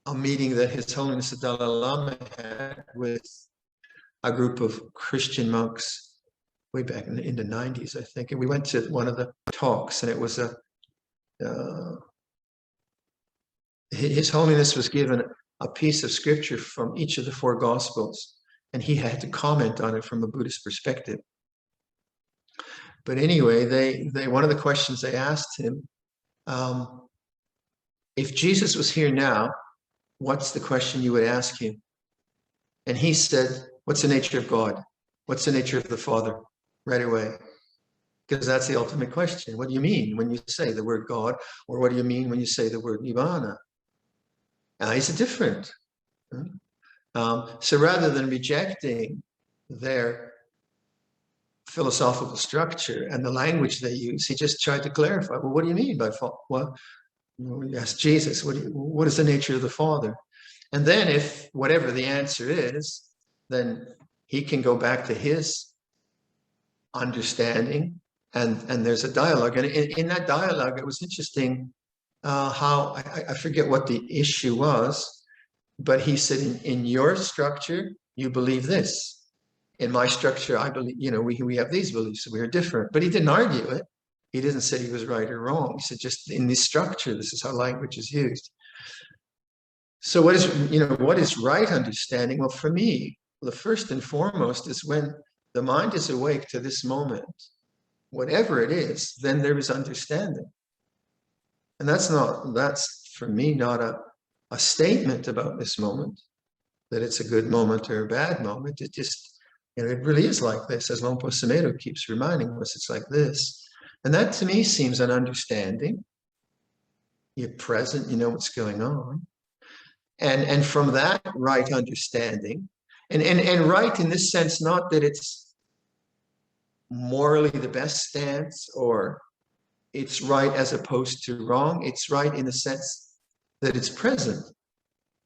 a meeting that His Holiness the Dalai Lama had with a group of Christian monks way back in the 90s, I think. And we went to one of the talks, and it was His Holiness was given a piece of scripture from each of the four Gospels, and he had to comment on it from a Buddhist perspective. But anyway, they one of the questions they asked him, if Jesus was here now, what's the question you would ask him? And he said, what's the nature of God? What's the nature of the Father? Right away. Because that's the ultimate question. What do you mean when you say the word God? Or what do you mean when you say the word Nibbana? Is it different? So rather than rejecting their philosophical structure and the language they use, he just tried to clarify, well, what do you mean by Father? Well, we asked Jesus, what is the nature of the Father? And then if whatever the answer is, then he can go back to his understanding, and there's a dialogue. And in that dialogue, it was interesting how, I forget what the issue was, but he said, in your structure, you believe this. In my structure, I believe, we have these beliefs, so we are different. But he didn't argue it. He didn't say he was right or wrong. He said, just in this structure, this is how language is used. So what is right understanding? Well, for me, the first and foremost is when the mind is awake to this moment, whatever it is, then there is understanding. And that's for me not a statement about this moment, that it's a good moment or a bad moment. It just, it really is like this, as Luang Por keeps reminding us, it's like this. And that to me seems an understanding. You're present, you know what's going on. And from that right understanding, and right in this sense, not that it's morally the best stance or it's right as opposed to wrong. It's right in the sense that it's present.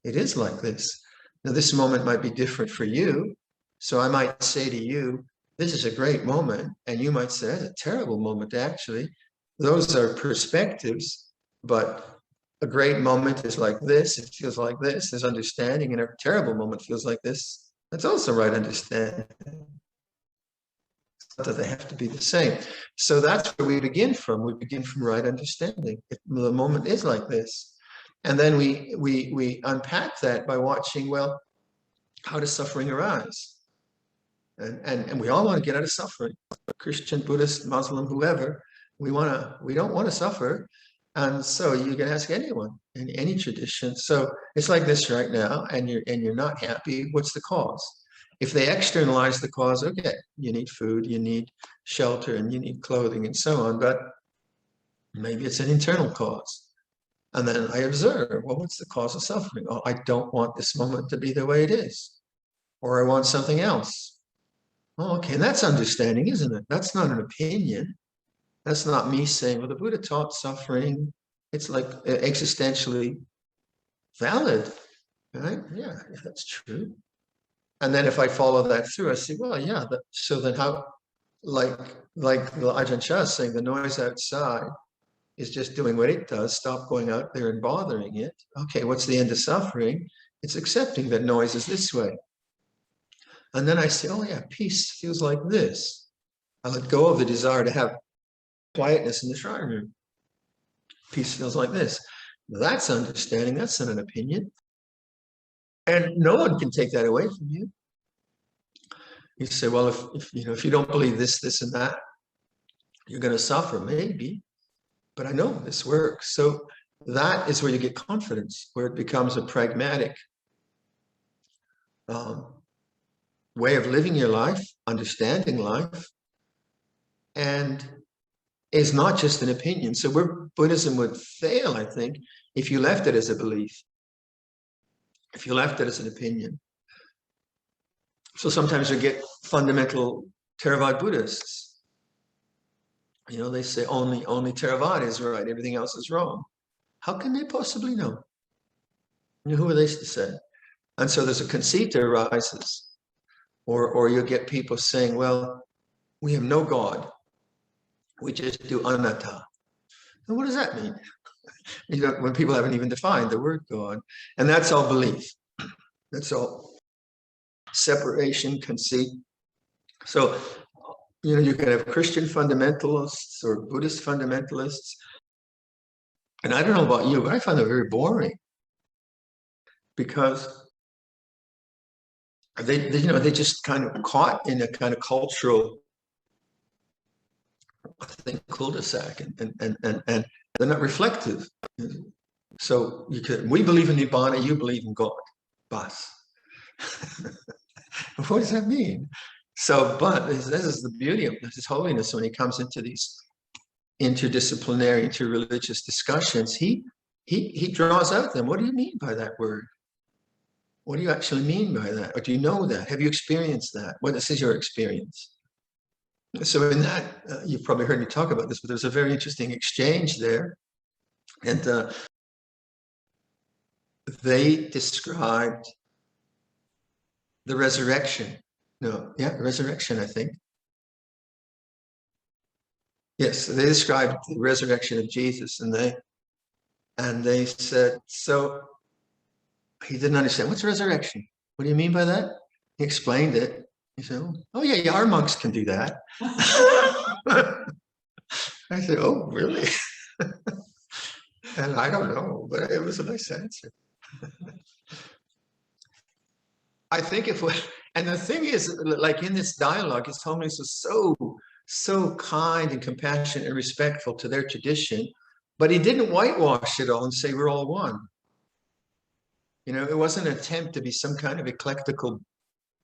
It is like this. Now, this moment might be different for you. So I might say to you, this is a great moment. And you might say, that's a terrible moment, actually. Those are perspectives, but a great moment is like this. It feels like this. There's understanding. And a terrible moment feels like this. That's also right understanding. It's not that they have to be the same. So that's where we begin from. We begin from right understanding. The moment is like this. And then we unpack that by watching, well, how does suffering arise? And we all want to get out of suffering. Christian, Buddhist, Muslim, whoever. We don't want to suffer. And so you can ask anyone in any tradition. So it's like this right now, and you're not happy. What's the cause? If they externalize the cause, okay, you need food, you need shelter, and you need clothing, and so on. But maybe it's an internal cause. And then I observe, well, what's the cause of suffering? Oh, I don't want this moment to be the way it is, or I want something else. Oh, okay, and that's understanding, isn't it? That's not an opinion. That's not me saying, well, the Buddha taught suffering. It's like existentially valid, right? Yeah, that's true. And then if I follow that through, I say, well, yeah. So then how, like the Ajahn Chah is saying, the noise outside is just doing what it does. Stop going out there and bothering it. Okay, what's the end of suffering? It's accepting that noise is this way. And then I say, oh yeah, peace feels like this. I let go of the desire to have quietness in the shrine room. Peace feels like this. That's understanding. That's not an opinion. And no one can take that away from you. You say, well, if you don't believe this, and that, you're going to suffer, maybe. But I know this works. So that is where you get confidence, where it becomes a pragmatic way of living your life, understanding life, and is not just an opinion. So where Buddhism would fail, I think, if you left it as a belief, if you left it as an opinion. So sometimes you get fundamental Theravada Buddhists. You know, they say only Theravada is right, everything else is wrong. How can they possibly know? You know, who are they to say? And so there's a conceit that arises, or you get people saying, well, we have no God. We just do anatta. And what does that mean? You know, when people haven't even defined the word God. And that's all belief. That's all separation, conceit. So, you know, you can have Christian fundamentalists or Buddhist fundamentalists. And I don't know about you, but I find it very boring because they just kind of caught in a kind of cultural, I think, cul-de-sac, and they're not reflective. So we believe in Nibbana, you believe in God. Bas. What does that mean? So, but this is the beauty of His Holiness when he comes into these interdisciplinary, interreligious discussions. He draws out them. What do you mean by that word? What do you actually mean by that? Or do you know that? Have you experienced that? Well, this is your experience. So in that, you've probably heard me talk about this, but there's a very interesting exchange there. And they described the resurrection. No, yeah, resurrection, I think. Yes, they described the resurrection of Jesus, and they said, so he didn't understand. What's resurrection? What do you mean by that? He explained it. He said, oh yeah, our monks can do that. I said, oh, really? And I don't know, but it was a nice answer. I think and the thing is, like in this dialogue, His Holiness was so kind and compassionate and respectful to their tradition, but he didn't whitewash it all and say we're all one. You know, it wasn't an attempt to be some kind of eclectical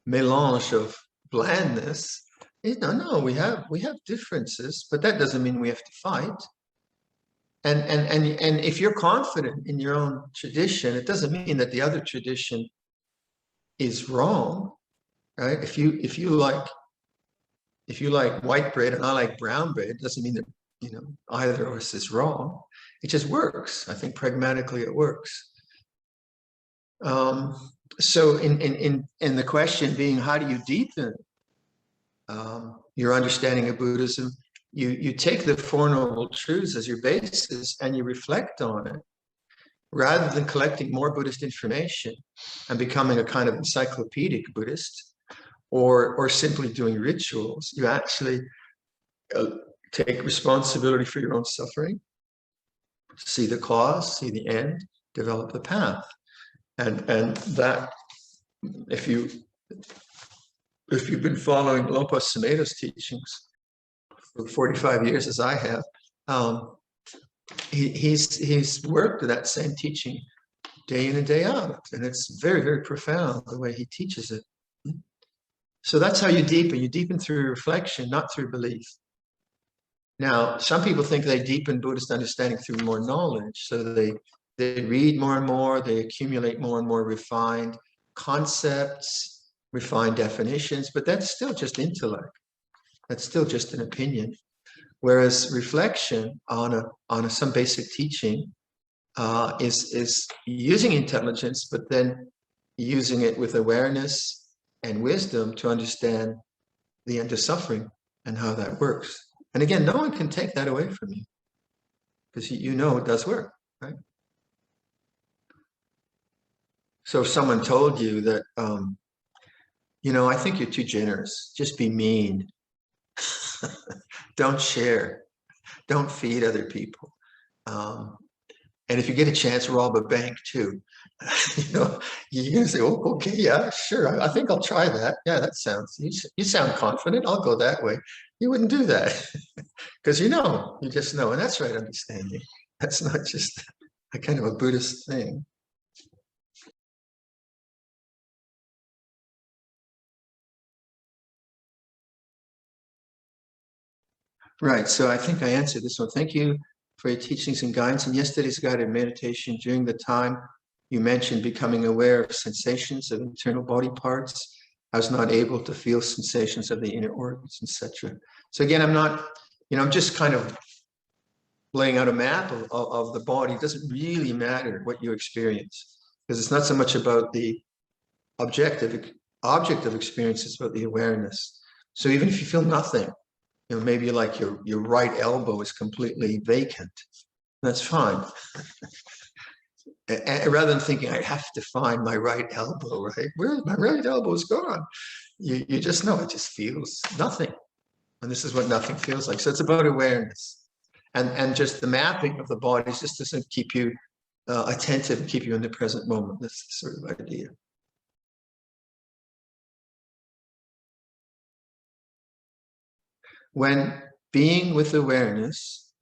melange of blandness. No, we have differences, but that doesn't mean we have to fight. And if you're confident in your own tradition, it doesn't mean that the other tradition is wrong, right? If you like white bread and I like brown bread, it doesn't mean that, you know, either of us is wrong. It just works. I think pragmatically it works. So in the question being, how do you deepen your understanding of Buddhism? You take the Four Noble Truths as your basis and you reflect on it, rather than collecting more Buddhist information and becoming a kind of encyclopedic Buddhist, or simply doing rituals. You actually take responsibility for your own suffering, see the cause, see the end, develop the path. And that, if you've been following Lompo Sumedho's teachings for 45 years, as I have, he's worked with that same teaching day in and day out, and it's very, very profound the way he teaches it. So that's how you deepen. You deepen through reflection, not through belief. Now, some people think they deepen Buddhist understanding through more knowledge. So they read more and more, they accumulate more and more refined concepts, refined definitions, but that's still just intellect. That's still just an opinion. Whereas reflection on some basic teaching is using intelligence, but then using it with awareness and wisdom to understand the end of suffering and how that works. And again, no one can take that away from you because you know it does work, right? So if someone told you that, I think you're too generous, just be mean. Don't share, don't feed other people. And if you get a chance, rob a bank too. You say, oh, okay, yeah, sure. I think I'll try that. Yeah, that sounds, you sound confident. I'll go that way. You wouldn't do that because you just know. And that's right understanding. That's not just a kind of a Buddhist thing. Right. So I think I answered this one. Thank you for your teachings and guidance. In yesterday's guided meditation, during the time you mentioned becoming aware of sensations of internal body parts, I was not able to feel sensations of the inner organs, etc. So again, I'm just kind of laying out a map of the body. It doesn't really matter what you experience because it's not so much about the object of experience, it's about the awareness. So even if you feel nothing, maybe like your right elbow is completely vacant. That's fine. And rather than thinking, I have to find my right elbow, right? Where's my right elbow is gone? You just know it just feels nothing. And this is what nothing feels like. So it's about awareness. And just the mapping of the body just doesn't keep you attentive and keep you in the present moment. That's the sort of idea. When being with awareness,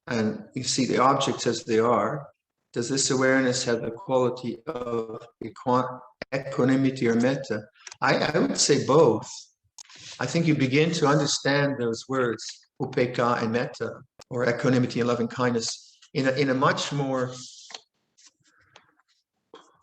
and you see the objects as they are, does this awareness have the quality of equanimity or metta? I would say both. I think you begin to understand those words, upekkha and metta, or equanimity and loving kindness, in a much more,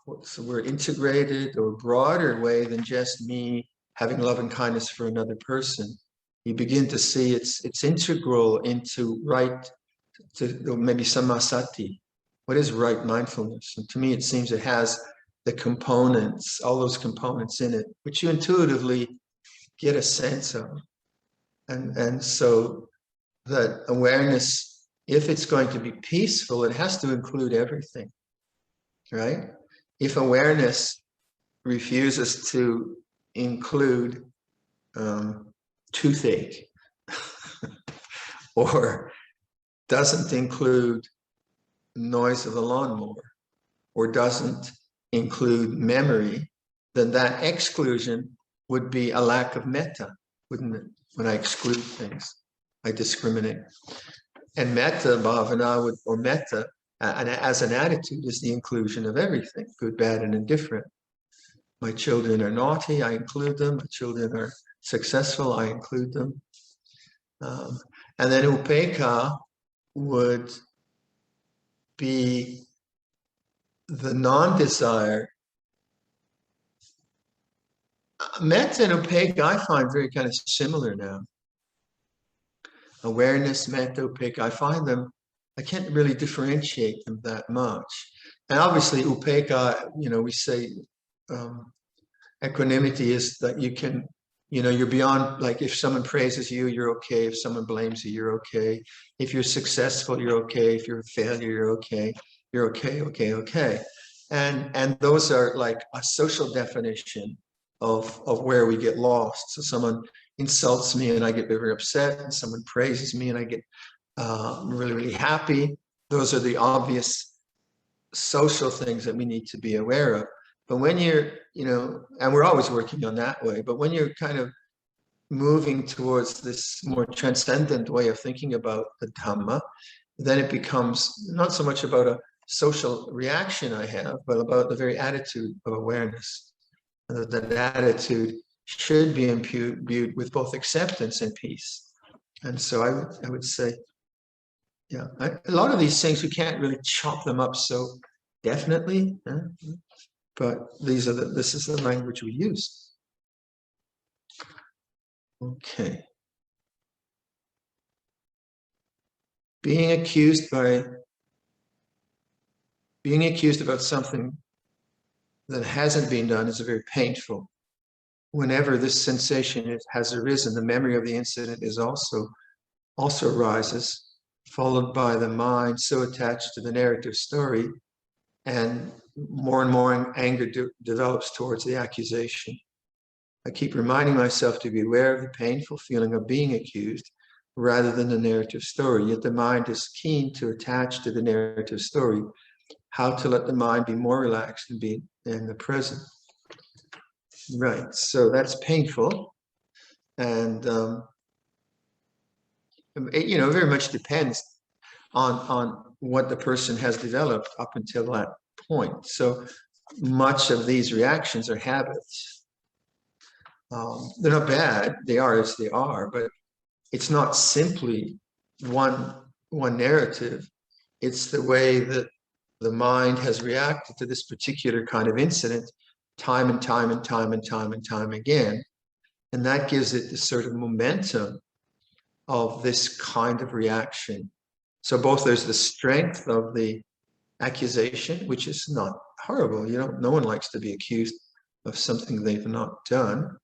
what's the word, integrated or broader way than just me having loving kindness for another person. You begin to see it's integral into maybe sammasati. What is right mindfulness? And to me, it seems it has the components, all those components in it, which you intuitively get a sense of. And so that awareness, if it's going to be peaceful, it has to include everything, right? If awareness refuses to include toothache or doesn't include noise of the lawnmower or doesn't include memory, then that exclusion would be a lack of metta, wouldn't it? When I exclude things, I discriminate. And metta bhavana or metta, and as an attitude, is the inclusion of everything, good, bad, and indifferent. My children are naughty, I include them. My children are successful, I include them. And then upekkha would be the non-desire. Metta and upekkha I find very kind of similar now. Awareness, metta, upekkha, I find them, I can't really differentiate them that much. And obviously upekkha, we say equanimity is that you can, you're beyond, like if someone praises you, you're okay. If someone blames you, you're okay. If you're successful, you're okay. If you're a failure, you're okay. You're okay, okay, okay. And those are like a social definition of where we get lost. So someone insults me and I get very upset, and someone praises me and I get really, really happy. Those are the obvious social things that we need to be aware of. But when you're, and we're always working on that way, but when you're kind of moving towards this more transcendent way of thinking about the Dhamma, then it becomes not so much about a social reaction I have, but about the very attitude of awareness. And that attitude should be imbued with both acceptance and peace. And so I would say, yeah, a lot of these things, we can't really chop them up so definitely, but this is the language we use. Okay. Being accused about something that hasn't been done is very painful. Whenever this sensation has arisen, the memory of the incident is also arises, followed by the mind so attached to the narrative story, and more anger develops towards the accusation. I keep reminding myself to be aware of the painful feeling of being accused rather than the narrative story, yet the mind is keen to attach to the narrative story. How to let the mind be more relaxed and be in the present. Right, so that's painful. And it, very much depends on what the person has developed up until that point. So much of these reactions are habits. They're not bad, they are as they are, but it's not simply one narrative. It's the way that the mind has reacted to this particular kind of incident time and time and time and time and time again. And that gives it this sort of momentum of this kind of reaction. So both there's the strength of the accusation, which is not horrible. No one likes to be accused of something they've not done.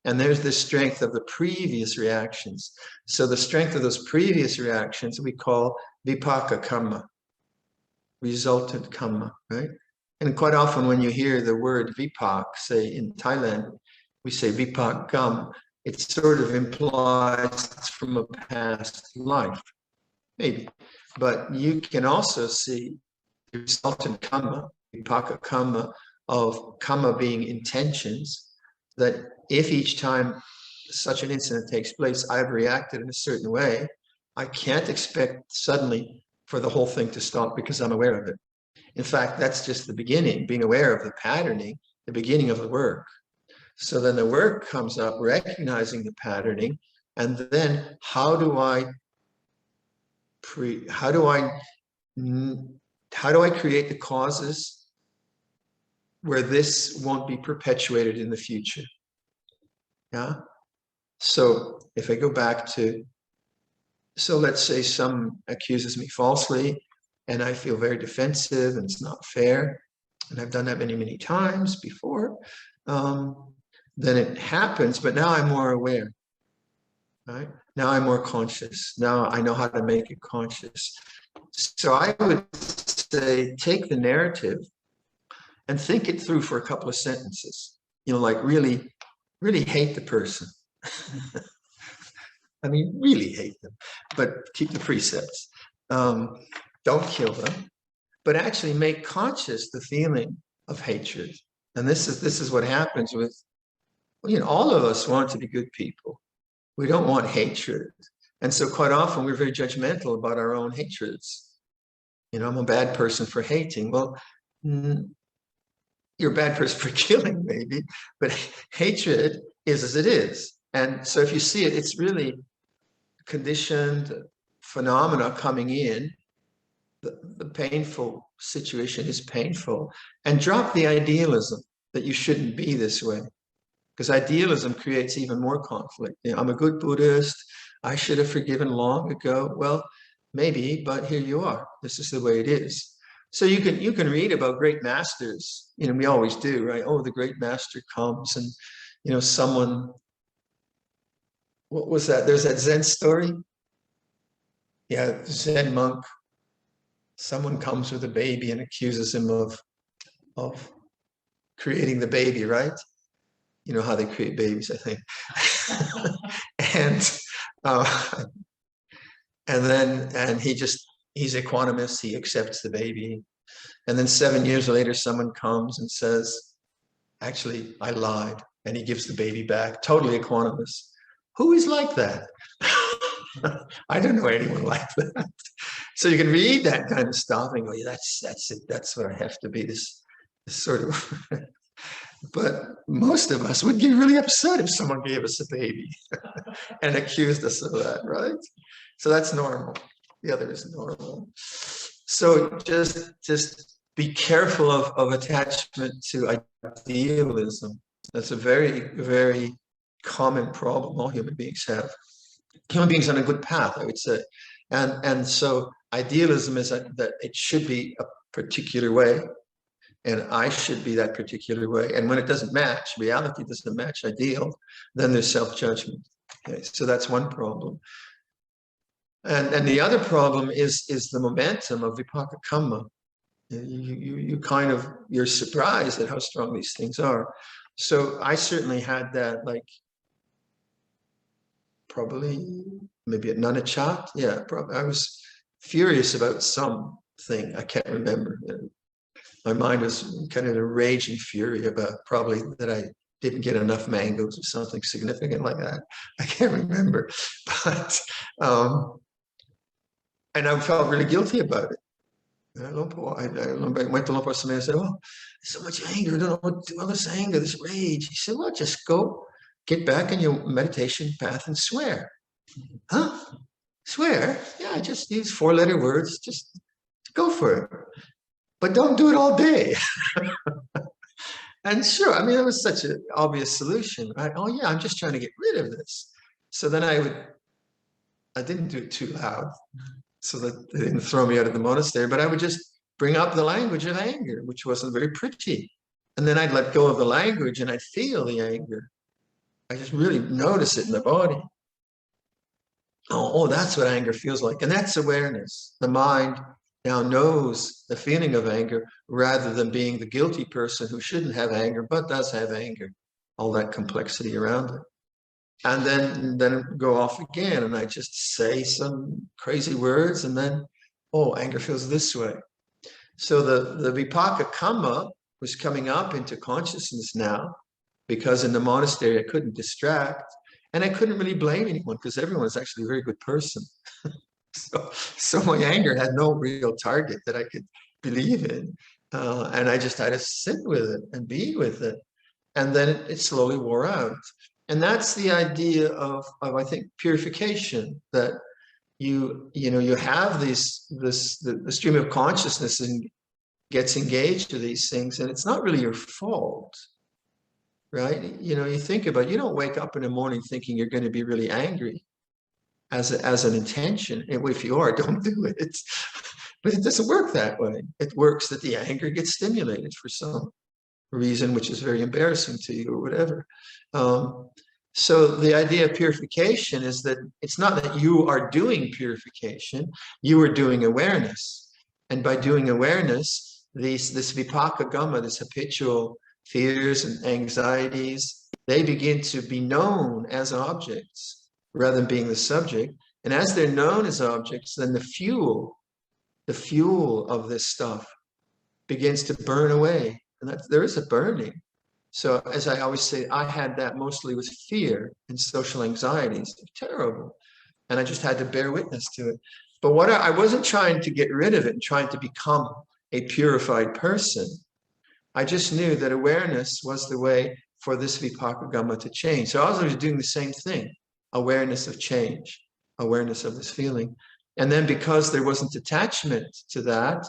And there's the strength of the previous reactions. So the strength of those previous reactions we call vipaka karma, resultant karma, right? And quite often when you hear the word vipak, say in Thailand, we say vipak gam, it sort of implies it's from a past life, maybe. But you can also see the resultant karma, vipaka karma, of karma being intentions, that if each time such an incident takes place, I've reacted in a certain way, I can't expect suddenly for the whole thing to stop because I'm aware of it. In fact, that's just the beginning, being aware of the patterning, the beginning of the work. So then the work comes up, recognizing the patterning, and then how do I create the causes where this won't be perpetuated in the future? Yeah. So if I go back to, so let's say someone accuses me falsely, and I feel very defensive and it's not fair, and I've done that many, many times before, then it happens, but now I'm more aware, right? Now I'm more conscious. Now I know how to make it conscious. So I would say, take the narrative and think it through for a couple of sentences, like really, really hate the person. I mean, really hate them, but keep the precepts. Don't kill them, but actually make conscious the feeling of hatred. And this is what happens with, all of us want to be good people. We don't want hatred. And so quite often we're very judgmental about our own hatreds. I'm a bad person for hating. Well, you're a bad person for killing, maybe, but hatred is as it is. And so if you see it, it's really conditioned phenomena coming in. The painful situation is painful, and drop the idealism that you shouldn't be this way, because idealism creates even more conflict. I'm a good Buddhist, I should have forgiven long ago. Well, maybe, but here you are. This is the way it is. So you can read about great masters. We always do, right? Oh, the great master comes, and someone. What was that? There's that Zen story. Yeah, Zen monk. Someone comes with a baby and accuses him of creating the baby, right? You know how they create babies, I think. and he's equanimous, he accepts the baby. And then 7 years later, someone comes and says, actually, I lied. And he gives the baby back, totally equanimous. Who is like that? I don't know anyone like that. So you can read that kind of stuff and go, yeah, that's it. That's what I have to be. This sort of. But most of us would get really upset if someone gave us a baby and accused us of that, right? So that's normal. The other is normal. So just be careful of attachment to idealism. That's a very, very common problem all human beings have. Human beings on a good path, I would say. And so idealism is that it should be a particular way, and I should be that particular way. And when it doesn't match, reality doesn't match ideal, then there's self-judgment. Okay, so that's one problem. And the other problem is the momentum of vipaka kamma. You kind of, you're surprised at how strong these things are. So I certainly had that, like, probably maybe at Nanachat. Yeah, probably. I was furious about something. I can't remember. My mind was kind of in a raging fury about probably that I didn't get enough mangoes or something significant like that. I can't remember. But, and I felt really guilty about it. And I went to Luang Por and I said, oh, there's so much anger. I don't know what to do. All this anger, this rage. He said, well, just go get back in your meditation path and swear. Huh? Swear? Yeah, I just use 4-letter words. Just go for it. But don't do it all day. And sure, I mean, it was such an obvious solution, right? Oh yeah, I'm just trying to get rid of this. So then I didn't do it too loud so that they didn't throw me out of the monastery, but I would just bring up the language of anger, which wasn't very pretty. And then I'd let go of the language and I'd feel the anger. I just really notice it in the body. Oh, that's what anger feels like. And that's awareness. The mind now knows the feeling of anger rather than being the guilty person who shouldn't have anger, but does have anger, all that complexity around it. And then go off again, and I just say some crazy words, and then, oh, anger feels this way. So the vipaka kamma was coming up into consciousness now, because in the monastery I couldn't distract, and I couldn't really blame anyone because everyone was actually a very good person. So my anger had no real target that I could believe in. And I just had to sit with it and be with it. And then it slowly wore out. And that's the idea of I think, purification, that you have the stream of consciousness and gets engaged to these things, and it's not really your fault, right? You think about it, you don't wake up in the morning thinking you're going to be really angry as an intention. And if you are, don't do it. But it doesn't work that way. It works that the anger gets stimulated for some reason, which is very embarrassing to you or whatever. So the idea of purification is that it's not that you are doing purification, you are doing awareness. And by doing awareness, this vipaka kamma, this habitual fears and anxieties, they begin to be known as objects rather than being the subject. And as they're known as objects, then the fuel of this stuff begins to burn away. And there is a burning. So as I always say, I had that mostly with fear and social anxieties. Terrible. And I just had to bear witness to it. But I wasn't trying to get rid of it and trying to become a purified person. I just knew that awareness was the way for this vipaka kamma to change. So I was always doing the same thing, awareness of change, awareness of this feeling. And then because there wasn't attachment to that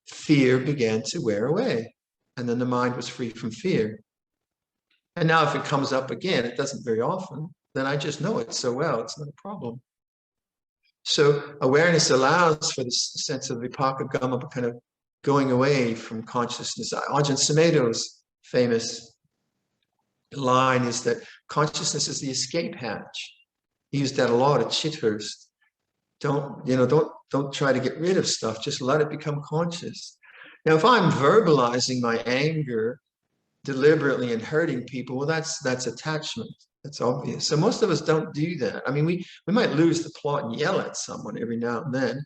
fear began to wear away. And then the mind was free from fear. And now if it comes up again, it doesn't very often, then I just know it so well, it's not a problem. So awareness allows for this sense of vipaka kamma kind of going away from consciousness. Ajahn Sumedho's famous line is that consciousness is the escape hatch. He used that a lot at Chithurst. Don't try to get rid of stuff, just let it become conscious. Now, if I'm verbalizing my anger deliberately and hurting people, well, that's attachment. That's obvious. So most of us don't do that. I mean, we might lose the plot and yell at someone every now and then,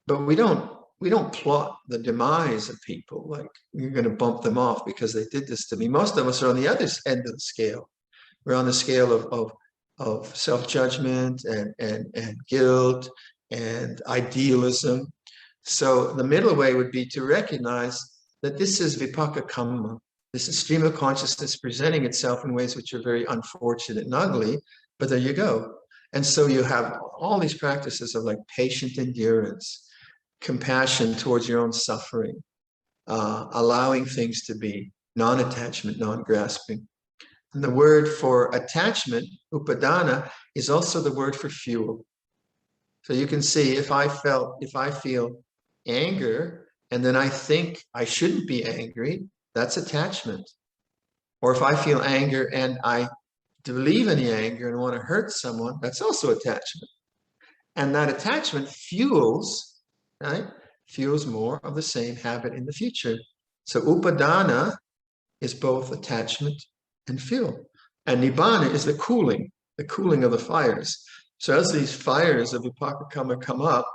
but we don't plot the demise of people, like you're going to bump them off because they did this to me. Most of us are on the other end of the scale. We're on the scale of self-judgment and guilt and idealism. So the middle way would be to recognize that this is vipaka kamma, this is stream of consciousness presenting itself in ways which are very unfortunate and ugly, but there you go. And so you have all these practices of like patient endurance, compassion towards your own suffering, allowing things to be, non-attachment, non-grasping. And the word for attachment, upadana, is also the word for fuel. So you can see if I feel anger and then I think I shouldn't be angry, that's attachment. Or if I feel anger and I believe in the anger and want to hurt someone, that's also attachment. And that attachment fuels, right? Fuels more of the same habit in the future. So upadana is both attachment and fuel. And nibbana is the cooling of the fires. So as these fires of vipaka kamma come up,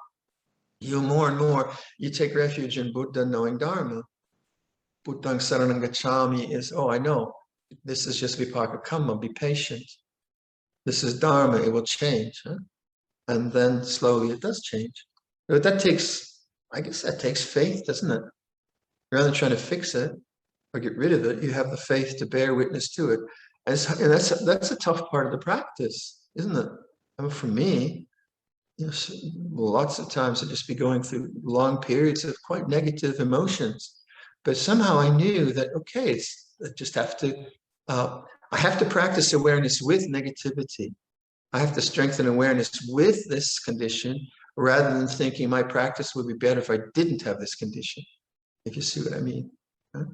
you more and more, you take refuge in Buddha knowing Dharma. Buddhang saranang gacchami is, oh, I know, this is just vipaka kamma, be patient. This is Dharma, it will change. Huh? And then slowly it does change. But that takes, I guess that takes faith, doesn't it? Rather than trying to fix it or get rid of it, you have the faith to bear witness to it. And that's a tough part of the practice, isn't it? I mean, for me, you know, lots of times I'd just be going through long periods of quite negative emotions. But somehow I knew that, okay, I just have to, I have to practice awareness with negativity. I have to strengthen awareness with this condition rather than thinking my practice would be better if I didn't have this condition, if you see what I mean. Huh?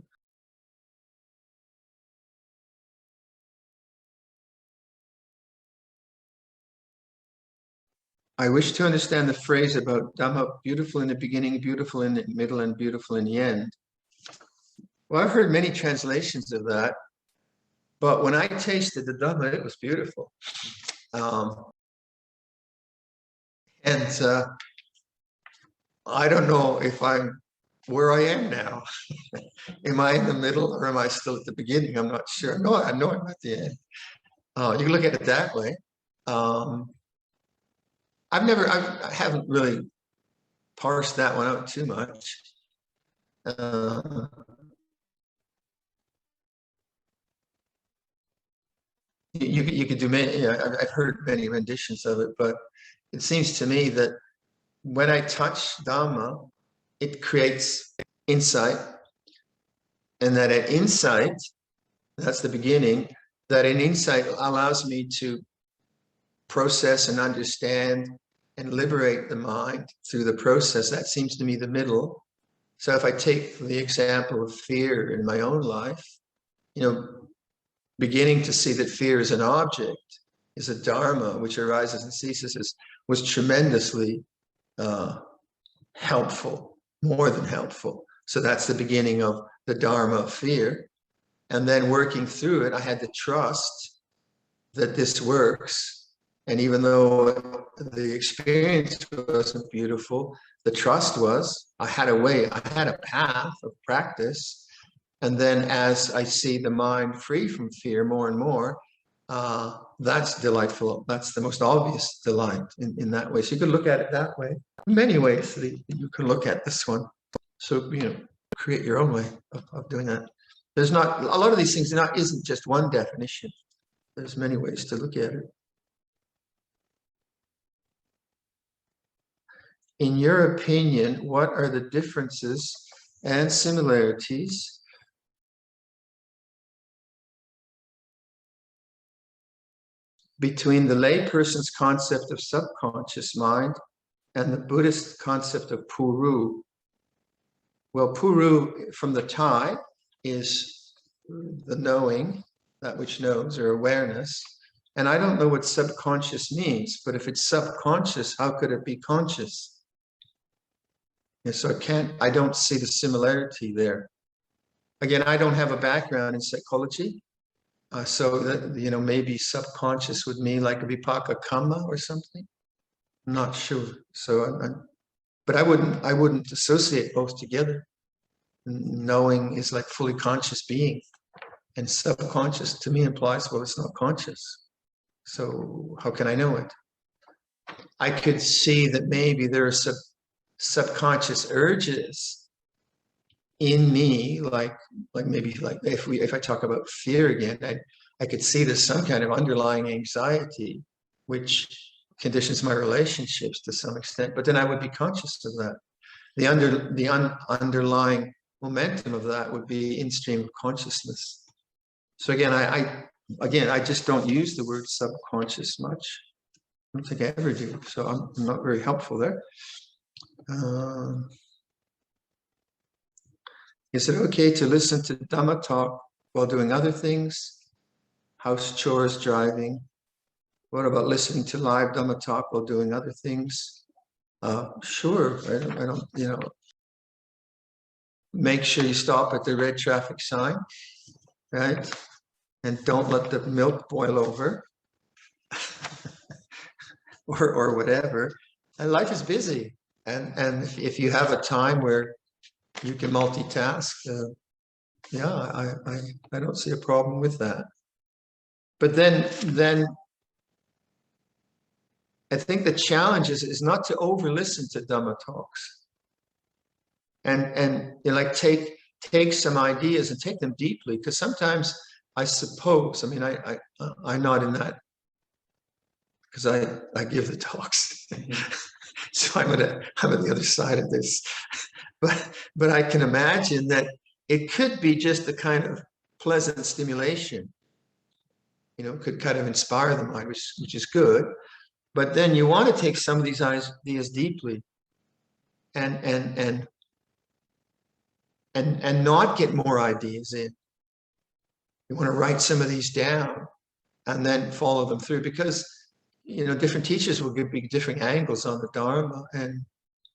I wish to understand the phrase about Dhamma, beautiful in the beginning, beautiful in the middle, and beautiful in the end. Well, I've heard many translations of that, but when I tasted the Dhamma, it was beautiful. I don't know if I'm where I am now. Am I in the middle or am I still at the beginning? I'm not sure. No, I know I'm at the end. You can look at it that way. I haven't really parsed that one out too much. You could do many, yeah, I've heard many renditions of it, but it seems to me that when I touch Dhamma, it creates insight, and that an insight, that's the beginning, that an insight allows me to process and understand and liberate the mind through the process. That seems to me the middle. So if I take the example of fear in my own life, you know, beginning to see that fear is an object, is a dharma which arises and ceases, was tremendously helpful, more than helpful. So that's the beginning of the dharma of fear. And then working through it, I had to trust that this works. And even though the experience wasn't beautiful, the trust was, I had a way, I had a path of practice. And then as I see the mind free from fear more and more, that's delightful. That's the most obvious delight in that way. So you could look at it that way. Many ways that you can look at this one. So, you know, create your own way of doing that. There's not, a lot of these things isn't just one definition. There's many ways to look at it. In your opinion, what are the differences and similarities between the layperson's concept of subconscious mind and the Buddhist concept of puru? Well, puru from the Thai is the knowing, that which knows, or awareness. And I don't know what subconscious means, but if it's subconscious, how could it be conscious? And so I don't see the similarity there. Again, I don't have a background in psychology. So that, you know, maybe subconscious would mean like a vipaka kamma or something. I'm not sure. So, but I wouldn't associate both together. Knowing is like fully conscious being, and subconscious to me implies, well, it's not conscious. So how can I know it? I could see that maybe there are subconscious urges in me, like maybe like if I talk about fear again, I could see there's some kind of underlying anxiety which conditions my relationships to some extent, but then I would be conscious of that. The underlying momentum of that would be in stream of consciousness. So again, I just don't use the word subconscious much. I don't think I ever do. So I'm not very helpful there. Is it okay to listen to Dhamma talk while doing other things? House chores, driving. What about listening to live Dhamma talk while doing other things? Sure. I don't, make sure you stop at the red traffic sign, right? And don't let the milk boil over or whatever. And life is busy. And if you have a time where you can multitask, yeah, I don't see a problem with that. But then I think the challenge is not to over listen to Dhamma talks. And like take some ideas and take them deeply, because sometimes I suppose, I mean, I'm not in that because I give the talks. So I'm at the other side of this. But I can imagine that it could be just a kind of pleasant stimulation, could kind of inspire the mind, which is good. But then you want to take some of these ideas deeply and not get more ideas in. You want to write some of these down and then follow them through, because different teachers will give different angles on the Dharma,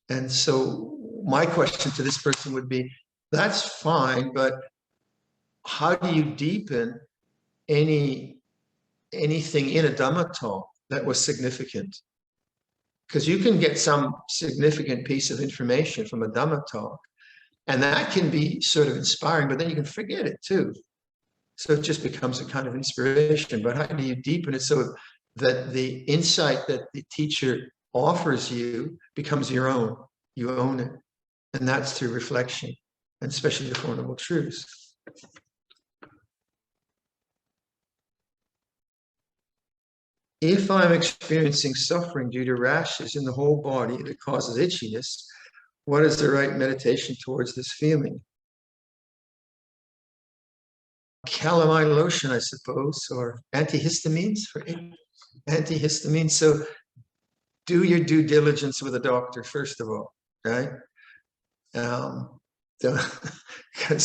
and so my question to this person would be, that's fine, but how do you deepen anything in a Dhamma talk that was significant? Because you can get some significant piece of information from a Dhamma talk, and that can be sort of inspiring, but then you can forget it too. So it just becomes a kind of inspiration. But how do you deepen it so that the insight that the teacher offers you becomes your own? You own it. And that's through reflection, and especially the Four Noble Truths. If I'm experiencing suffering due to rashes in the whole body that causes itchiness, what is the right meditation towards this feeling? Calamine lotion, I suppose, or antihistamines for antihistamines. So do your due diligence with a doctor, first of all, right? Because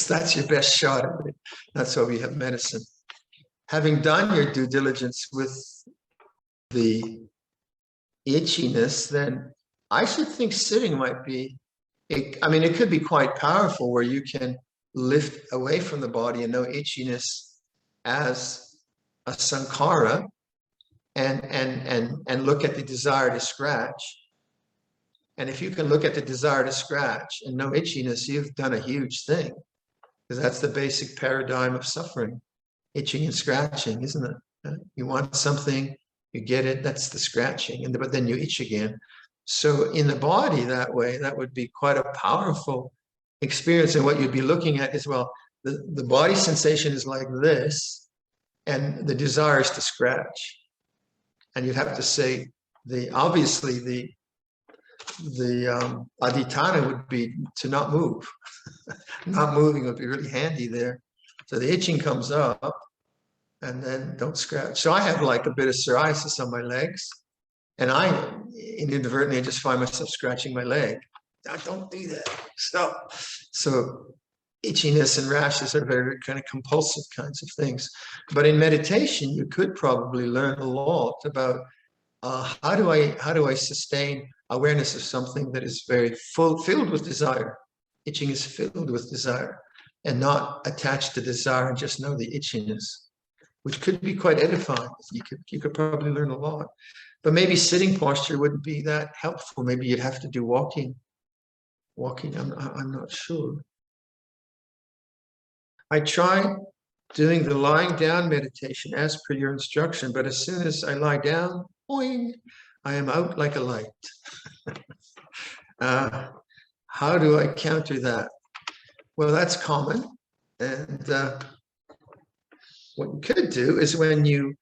that's your best shot at it. That's why we have medicine. Having done your due diligence with the itchiness, then I should think sitting might be, it could be quite powerful, where you can lift away from the body and know itchiness as a sankhara, and look at the desire to scratch. And if you can look at the desire to scratch and know itchiness, you've done a huge thing, because that's the basic paradigm of suffering, itching and scratching, isn't it? You want something, you get it, that's the scratching, but then you itch again. So in the body, that way, that would be quite a powerful experience. And what you'd be looking at is, well, the body sensation is like this, and the desire is to scratch. And you'd have to say, obviously the adhitthana would be to not move. Not moving would be really handy there. So the itching comes up, and then don't scratch. So I have like a bit of psoriasis on my legs, and I inadvertently just find myself scratching my leg. Don't do that. Stop. So itchiness and rashes are very kind of compulsive kinds of things. But in meditation, you could probably learn a lot about how do I sustain awareness of something that is very filled with desire. Itching is filled with desire, and not attached to desire and just know the itchiness, which could be quite edifying. You could probably learn a lot. But maybe sitting posture wouldn't be that helpful. Maybe you'd have to do walking. I'm not sure. I try doing the lying down meditation as per your instruction, but as soon as I lie down, boing, I am out like a light. How do I counter that? Well, that's common. And what you could do is when you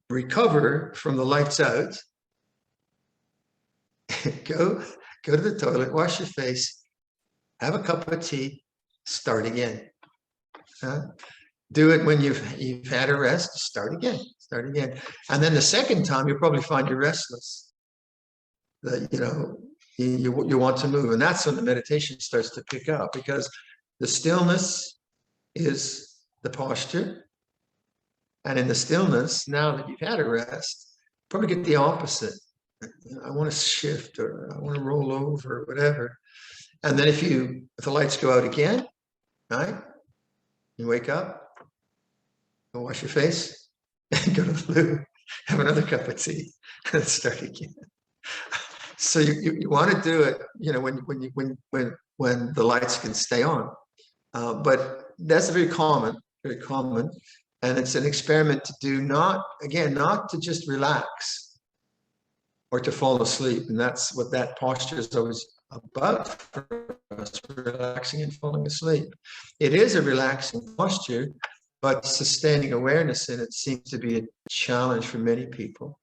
recover from the lights out, go to the toilet, wash your face, have a cup of tea, start again. Do it when you've had a rest, start again. And then the second time, you'll probably find you're restless. That, you want to move. And that's when the meditation starts to pick up, because the stillness is the posture. And in the stillness, now that you've had a rest, probably get the opposite. I want to shift, or I want to roll over, or whatever. And then if the lights go out again, right? You wake up, go wash your face, go to the loo, have another cup of tea, and start again. So you want to do it, when the lights can stay on. But that's very common, and it's an experiment to do, not to just relax or to fall asleep, and that's what that posture is always about for us, relaxing and falling asleep. It is a relaxing posture, but sustaining awareness in it seems to be a challenge for many people.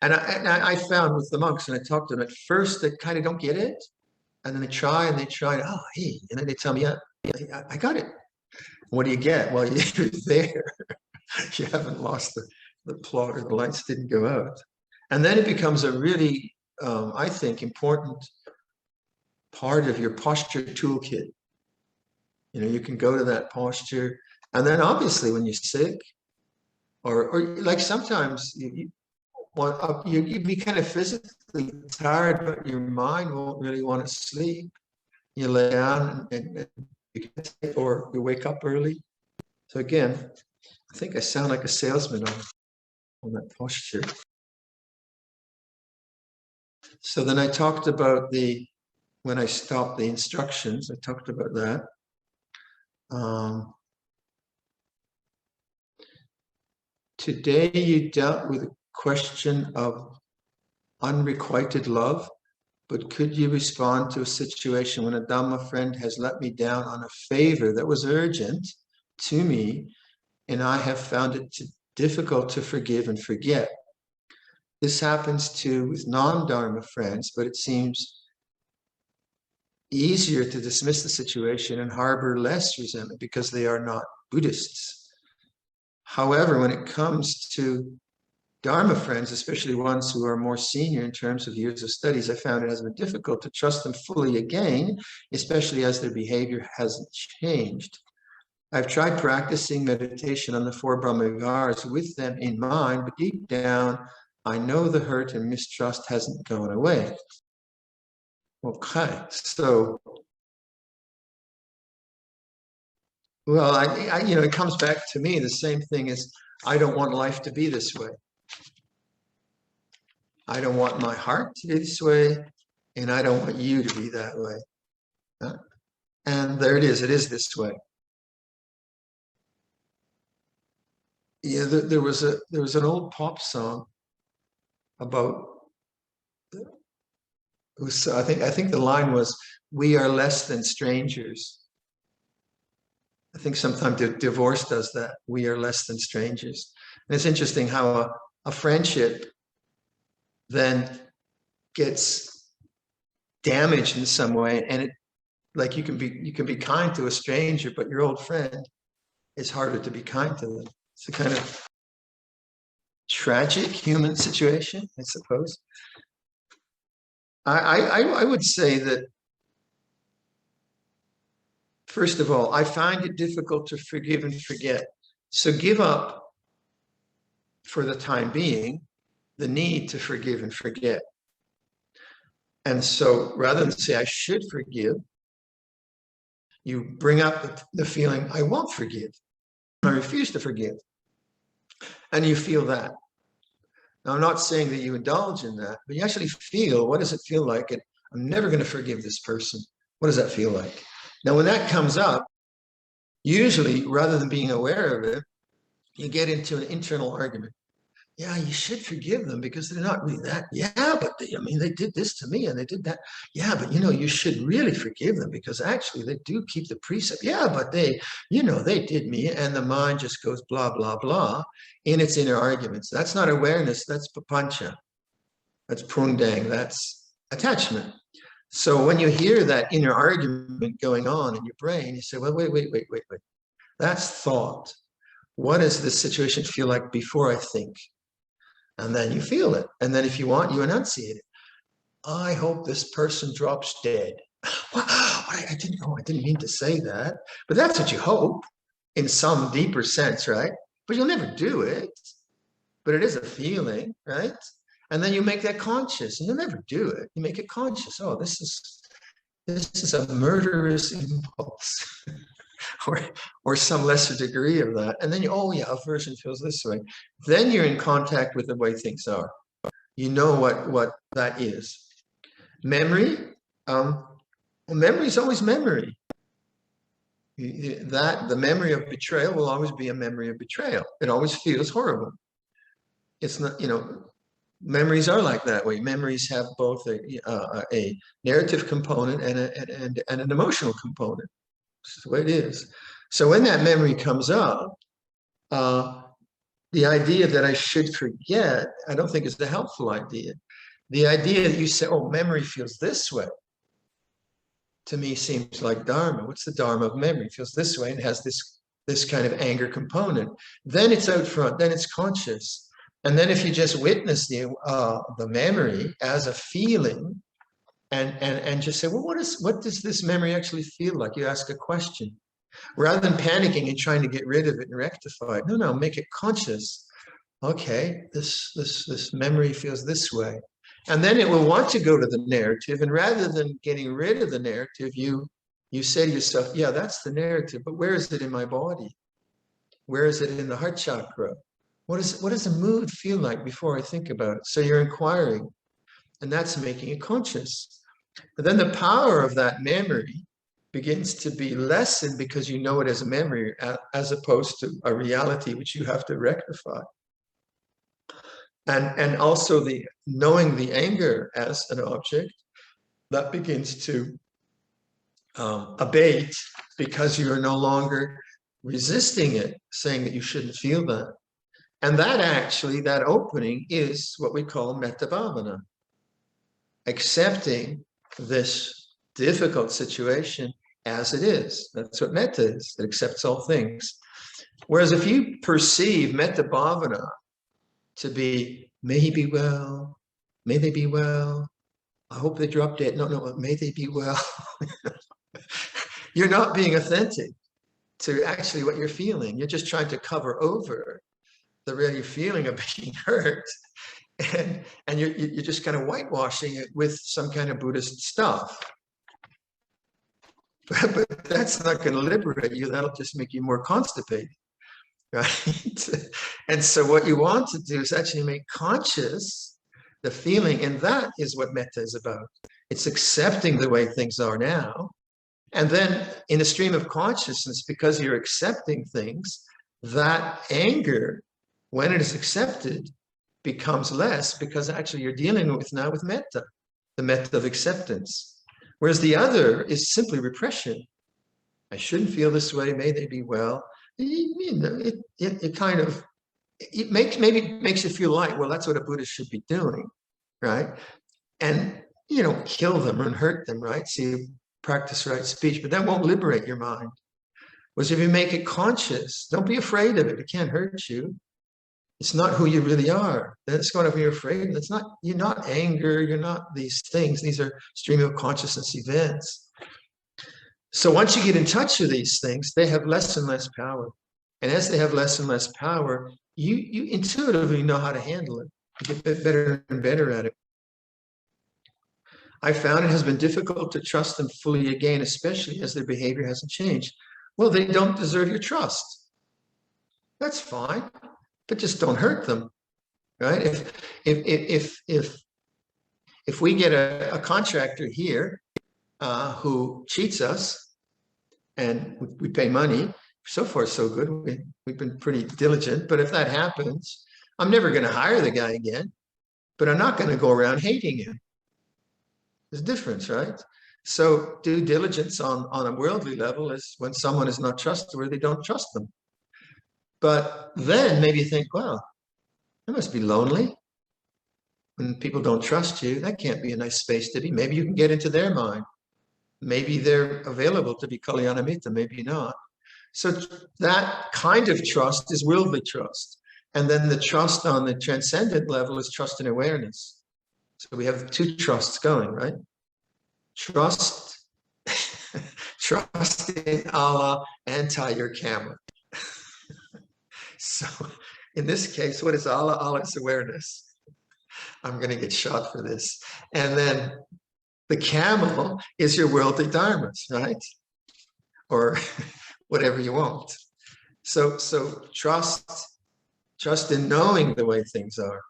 And I found with the monks, and I talked to them, at first they kind of don't get it, and then they try, oh, hey, and then they tell me, yeah, I got it. What do you get? Well, you're there. You haven't lost the plot, or the lights didn't go out. And then it becomes a really, I think, important part of your posture toolkit. You can go to that posture, and then obviously when you're sick, or like sometimes you be kind of physically tired, but your mind won't really want to sleep. You lay down and or you wake up early. So again, I think I sound like a salesman on that posture. So then I talked about when I stopped the instructions, I talked about that. Today you dealt with a question of unrequited love, but could you respond to a situation when a Dhamma friend has let me down on a favor that was urgent to me, and I have found it difficult to forgive and forget? This happens too with non-Dharma friends, but it seems easier to dismiss the situation and harbor less resentment because they are not Buddhists. However, when it comes to Dharma friends, especially ones who are more senior in terms of years of studies, I found it has been difficult to trust them fully again, especially as their behavior hasn't changed. I've tried practicing meditation on the 4 Brahmaviharas with them in mind, but deep down, I know the hurt and mistrust hasn't gone away. Okay, so, well, it comes back to me, the same thing as, I don't want life to be this way. I don't want my heart to be this way, and I don't want you to be that way. And there it is this way. Yeah, there was an old pop song about, I think the line was, "We are less than strangers." I think sometimes divorce does that. We are less than strangers. And it's interesting how a friendship then gets damaged in some way, and you can be kind to a stranger, but your old friend, it's harder to be kind to them. It's a kind of tragic human situation, I suppose. I would say that, first of all, I find it difficult to forgive and forget. So give up, for the time being, the need to forgive and forget. And so rather than say, I should forgive, you bring up the feeling, I won't forgive. I refuse to forgive. And you feel that. Now, I'm not saying that you indulge in that, but you actually feel, what does it feel like? I'm never going to forgive this person. What does that feel like? Now, when that comes up, Usually, rather than being aware of it, you get into an internal argument. Yeah, you should forgive them because they're not really that. Yeah, but they did this to me and they did that. Yeah, but you should really forgive them because actually they do keep the precept. Yeah, but they did me. And the mind just goes blah, blah, blah in its inner arguments. That's not awareness. That's papancha. That's prundang. That's attachment. So when you hear that inner argument going on in your brain, you say, well, wait. That's thought. What does this situation feel like before I think? And then you feel it. And then if you want, you enunciate it. I hope this person drops dead. I didn't mean to say that. But that's what you hope in some deeper sense, right? But you'll never do it. But it is a feeling, right? And then you make that conscious, and you'll never do it. You make it conscious. Oh, this is a murderous impulse. or some lesser degree of that. And then aversion feels this way. Then you're in contact with the way things are. You know what that is. Memory, memory is always memory. The memory of betrayal will always be a memory of betrayal. It always feels horrible. It's not, memories are like that way. Memories have both a narrative component and an emotional component. It's the way it is. So when that memory comes up, the idea that I should forget, I don't think is the helpful idea. The idea that you say, oh, memory feels this way, to me seems like dharma. What's the dharma of memory? It feels this way and has this kind of anger component. Then it's out front, then it's conscious. And then if you just witness the memory as a feeling, and just say, well, what does this memory actually feel like? You ask a question. Rather than panicking and trying to get rid of it and rectify it. No, make it conscious. Okay, this memory feels this way. And then it will want to go to the narrative. And rather than getting rid of the narrative, you say to yourself, yeah, that's the narrative, but where is it in my body? Where is it in the heart chakra? What does the mood feel like before I think about it? So you're inquiring, and that's making it conscious. But then the power of that memory begins to be lessened because you know it as a memory as opposed to a reality which you have to rectify. And also the knowing the anger as an object, that begins to abate because you are no longer resisting it, saying that you shouldn't feel that. And that opening is what we call metta bhavana, accepting this difficult situation as it is. That's what metta is. It accepts all things. Whereas if you perceive metta bhavana to be, may he be well, may they be well, I hope they drop dead. No, may they be well. You're not being authentic to actually what you're feeling. You're just trying to cover over the real feeling of being hurt. And you're just kind of whitewashing it with some kind of Buddhist stuff. But that's not going to liberate you. That'll just make you more constipated, right? And so what you want to do is actually make conscious the feeling, and that is what metta is about. It's accepting the way things are now. And then in a stream of consciousness, because you're accepting things, that anger, when it is accepted, becomes less because actually you're dealing with now with metta, the metta of acceptance. Whereas the other is simply repression. I shouldn't feel this way, may they be well. It makes you feel like, well, that's what a Buddhist should be doing, right? And you don't kill them or hurt them, right? So you practice right speech, but that won't liberate your mind. Whereas if you make it conscious, don't be afraid of it. It can't hurt you. It's not who you really are. That's going to be afraid. You're not anger. You're not these things. These are stream of consciousness events. So once you get in touch with these things, they have less and less power. And as they have less and less power, you intuitively know how to handle it. You get better and better at it. I found it has been difficult to trust them fully again, especially as their behavior hasn't changed. Well, they don't deserve your trust. That's fine, but just don't hurt them, right? If we get a contractor here who cheats us and we pay money, so far so good. We've been pretty diligent, but if that happens, I'm never going to hire the guy again, but I'm not going to go around hating him. There's a difference, right? So due diligence on a worldly level is when someone is not trustworthy, don't trust them. But then maybe you think, wow, that must be lonely. When people don't trust you, that can't be a nice space to be. Maybe you can get into their mind. Maybe they're available to be Kalyanamitta, maybe not. So that kind of trust is worldly trust. And then the trust on the transcendent level is trust and awareness. So we have two trusts going, right? Trust, trust in Allah, anti your camera. So in this case, what is Allah? Allah is awareness. I'm going to get shot for this. And then the camel is your worldly dharmas, right? Or whatever you want. So trust in knowing the way things are.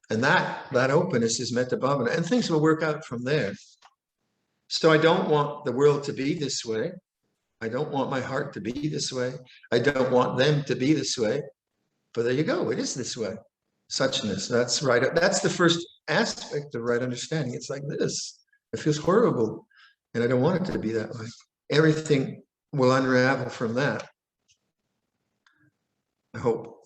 And that openness is metta bhavana. And things will work out from there. So I don't want the world to be this way. I don't want my heart to be this way. I don't want them to be this way. But there you go. It is this way. Suchness. That's right. That's the first aspect of right understanding. It's like this. It feels horrible. And I don't want it to be that way. Everything will unravel from that. I hope.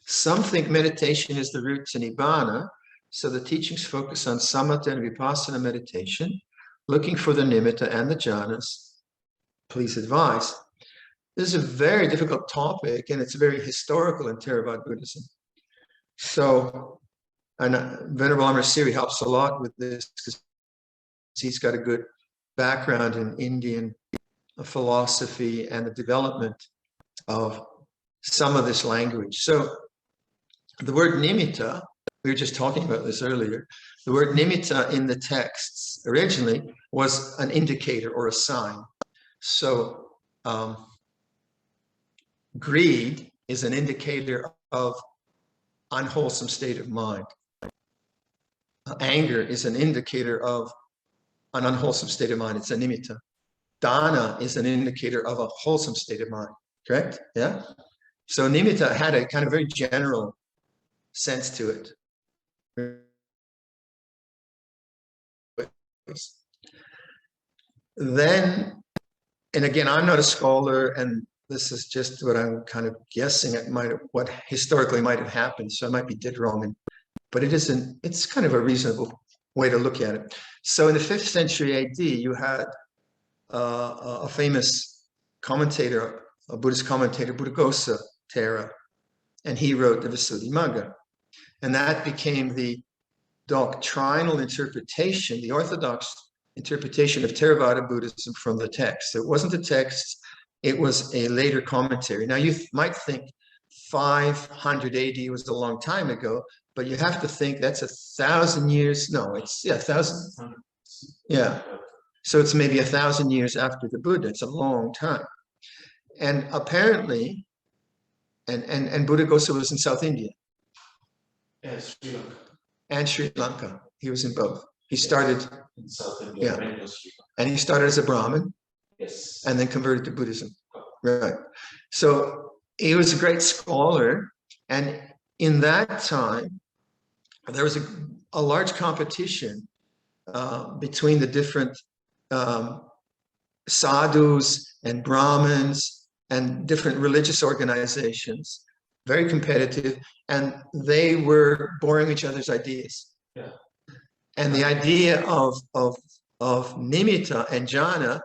Some think meditation is the route to Nibbana. So the teachings focus on samatha and vipassana meditation, looking for the nimitta and the jhanas. Please advise. This is a very difficult topic, and it's very historical in Theravada Buddhism. So, and Venerable Amar Siri helps a lot with this because he's got a good background in Indian philosophy and the development of some of this language. So, the word nimitta, we were just talking about this earlier, the word nimitta in the texts originally was an indicator or a sign. So, greed is an indicator of unwholesome state of mind. Anger is an indicator of an unwholesome state of mind. It's a nimitta. Dana is an indicator of a wholesome state of mind. Correct? Yeah? So nimitta had a kind of very general sense to it. Then, and again, I'm not a scholar, and this is just what I'm kind of guessing at what historically might have happened. So I might be dead wrong, but it's kind of a reasonable way to look at it. So in the 5th century AD, you had a famous commentator, a Buddhist commentator, Buddhaghosa Thera, and he wrote the Visuddhimagga. And that became the doctrinal interpretation, the orthodox interpretation of Theravada Buddhism from the text. So it wasn't the text, it was a later commentary. Now you might think 500 AD was a long time ago, but you have to think that's 1,000 years. No, it's 1,000. Yeah. So it's maybe 1,000 years after the Buddha. It's a long time. And apparently, and Buddhaghosa was in South India. And Sri Lanka. And Sri Lanka. He was in both. He started In South India. Yeah. And he started as a Brahmin. Yes. And then converted to Buddhism. Right. So he was a great scholar. And in that time, there was a large competition between the different sadhus and Brahmins and different religious organizations, very competitive, and they were borrowing each other's ideas. Yeah. And the idea of nimitta and jhana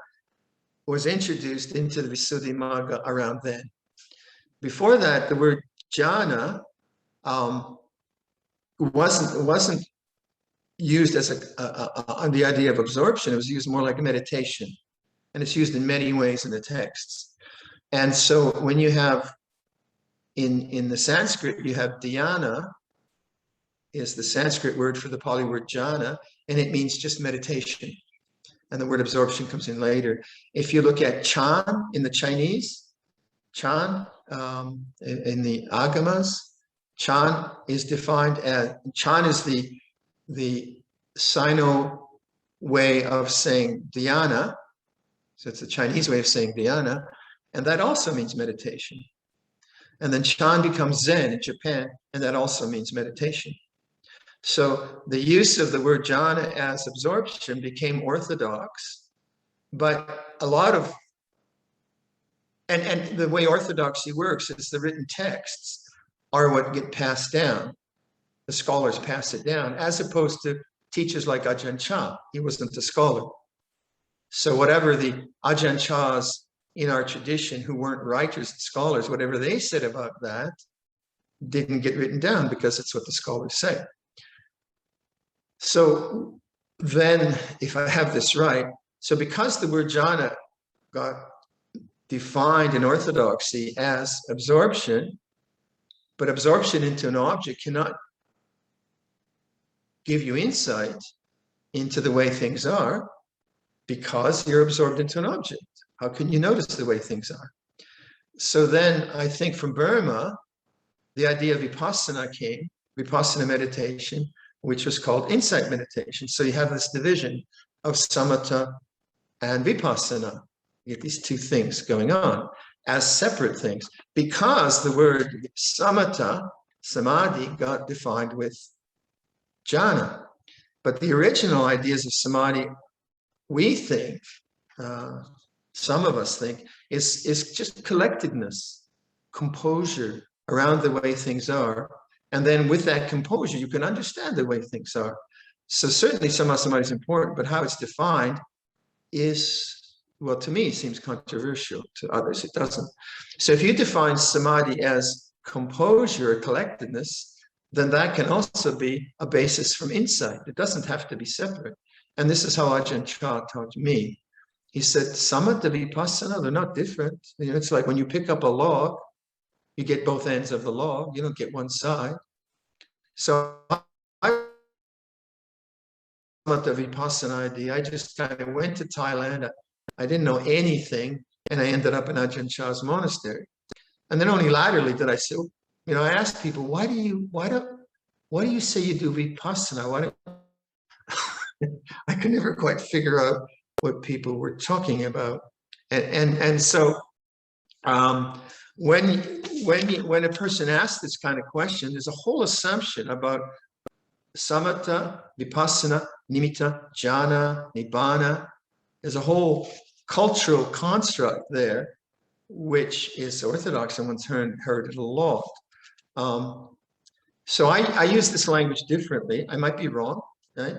was introduced into the Visuddhimagga around then. Before that, the word jhana wasn't used as on the idea of absorption. It was used more like a meditation, and it's used in many ways in the texts. And so when you have in the Sanskrit, you have dhyana is the Sanskrit word for the Pali word jhana, and it means just meditation. And the word absorption comes in later. If you look at chan in the Chinese, chan in the agamas, chan is defined as, chan is the Sino way of saying dhyana. So it's a Chinese way of saying dhyana, and that also means meditation. And then Chan becomes Zen in Japan, and that also means meditation. So the use of the word jhana as absorption became orthodox, but a lot of, and the way orthodoxy works is the written texts are what get passed down. The scholars pass it down, as opposed to teachers like Ajahn Chah. He wasn't a scholar. So whatever the Ajahn Chahs in our tradition who weren't writers and scholars, whatever they said about that didn't get written down because it's what the scholars say. So then, if I have this right, so because the word jhana got defined in orthodoxy as absorption, but absorption into an object cannot give you insight into the way things are because you're absorbed into an object. How can you notice the way things are? So then I think from Burma, the idea of vipassana came, vipassana meditation, which was called insight meditation. So you have this division of samatha and vipassana. You get these two things going on as separate things because the word samatha, samadhi, got defined with jhana. But the original ideas of samadhi, we think, some of us think, is just collectedness, composure around the way things are. And then with that composure, you can understand the way things are. So certainly samadhi is important, but how it's defined is, well, to me, it seems controversial. To others, it doesn't. So if you define samadhi as composure or collectedness, then that can also be a basis from insight. It doesn't have to be separate. And this is how Ajahn Chah taught me. He said, samatha vipassana, they're not different. You know, it's like when you pick up a log, you get both ends of the log. You don't get one side. So I samatha vipassana idea. I just kind of went to Thailand. I didn't know anything, and I ended up in Ajahn Chah's monastery. And then only latterly did I say, you know, I asked people, why do you say you do vipassana? Why don't I could never quite figure out what people were talking about. And so when a person asks this kind of question, there's a whole assumption about samatha, vipassana, nimitta, jhana, nibbana. There's a whole cultural construct there, which is orthodox. Someone's heard it a lot. So I use this language differently. I might be wrong, right?